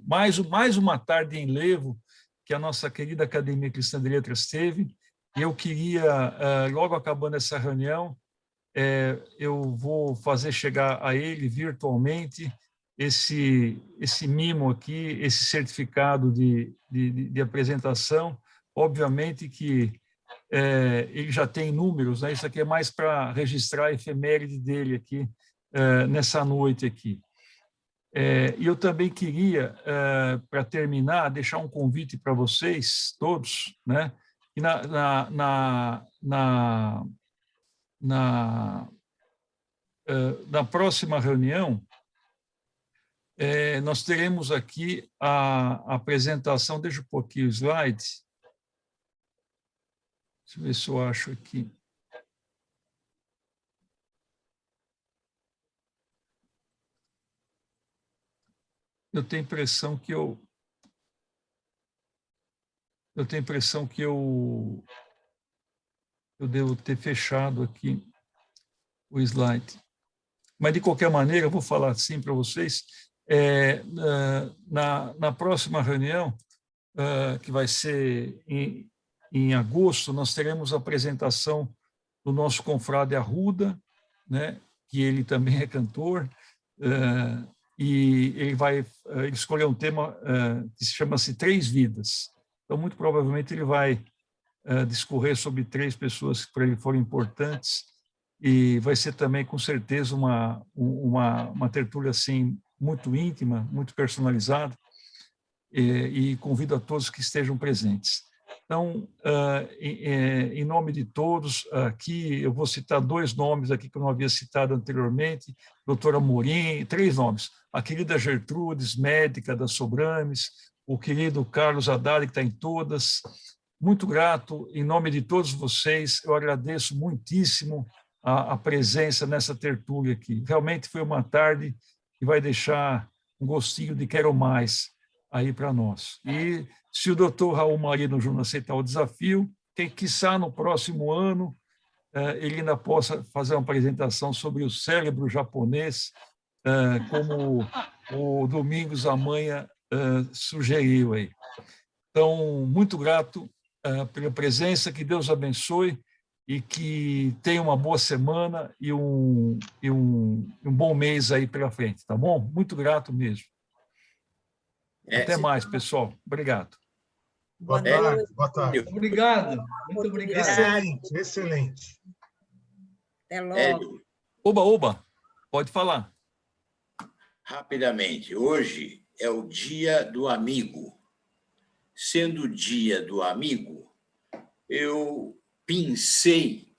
Speaker 1: mais uma tarde em levo que a nossa querida Academia Cristã de Letras teve, e eu queria, logo acabando essa reunião, eu vou fazer chegar a ele virtualmente esse mimo aqui, esse certificado de apresentação. Obviamente que ele já tem números, né? Isso aqui é mais para registrar a efeméride dele aqui, nessa noite aqui. E eu também queria, para terminar, deixar um convite para vocês todos, né? E na próxima reunião, nós teremos aqui a apresentação, deixa um pouquinho o slide. Deixa eu ver se eu acho aqui. Eu tenho a impressão que eu devo ter fechado aqui. o slide. Mas, de qualquer maneira, eu vou falar assim para vocês, na próxima reunião, que vai ser em agosto, nós teremos a apresentação do nosso confrade Arruda, né, que ele também é cantor, e ele vai escolher um tema que se chama-se 3 Vidas. Então, muito provavelmente, ele vai discorrer sobre 3 pessoas que para ele foram importantes, e vai ser também, com certeza, uma tertúlia assim, muito íntima, muito personalizada, e convido a todos que estejam presentes. Então, em nome de todos, aqui eu vou citar 2 nomes aqui que eu não havia citado anteriormente, doutora Amorim, 3 nomes, a querida Gertrudes, médica da Sobrames, o querido Carlos Haddad, que está em todas. Muito grato, em nome de todos vocês, eu agradeço muitíssimo a presença nessa tertúlia aqui. Realmente foi uma tarde que vai deixar um gostinho de quero mais aí para nós. E se o doutor Raul Marino Júnior aceitar o desafio, que quiçá no próximo ano ele ainda possa fazer uma apresentação sobre o cérebro japonês, como o Domingos Amanha sugeriu aí. Então, muito grato pela presença, que Deus abençoe e que tenha uma boa semana e um bom mês aí pela frente, tá bom? Muito grato mesmo. Até mais, pessoal. Obrigado.
Speaker 9: Boa tarde. Boa tarde.
Speaker 8: Obrigado. Muito obrigado.
Speaker 9: Excelente, excelente.
Speaker 6: Até logo.
Speaker 2: Hélio,
Speaker 1: Oba, pode falar.
Speaker 2: rapidamente, hoje é o Dia do Amigo. Sendo o Dia do Amigo, eu pensei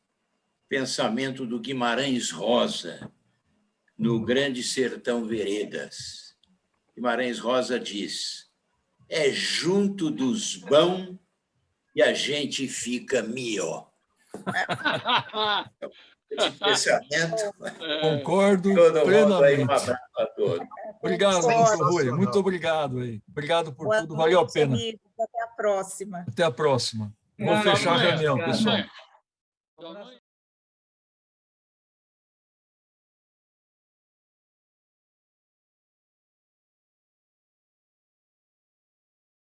Speaker 2: o pensamento do Guimarães Rosa, no Grande Sertão Veredas. Guimarães Rosa diz: é junto dos bons e a gente fica mio. Esse pensamento.
Speaker 1: Concordo
Speaker 2: Todo mundo aí,
Speaker 1: plenamente.
Speaker 2: um abraço a todos.
Speaker 1: Obrigado, doutor Rui. Muito obrigado aí. Obrigado por tudo. Valeu a pena.
Speaker 6: Amigos. Até a próxima.
Speaker 1: Até a próxima. Vou fechar a reunião, pessoal.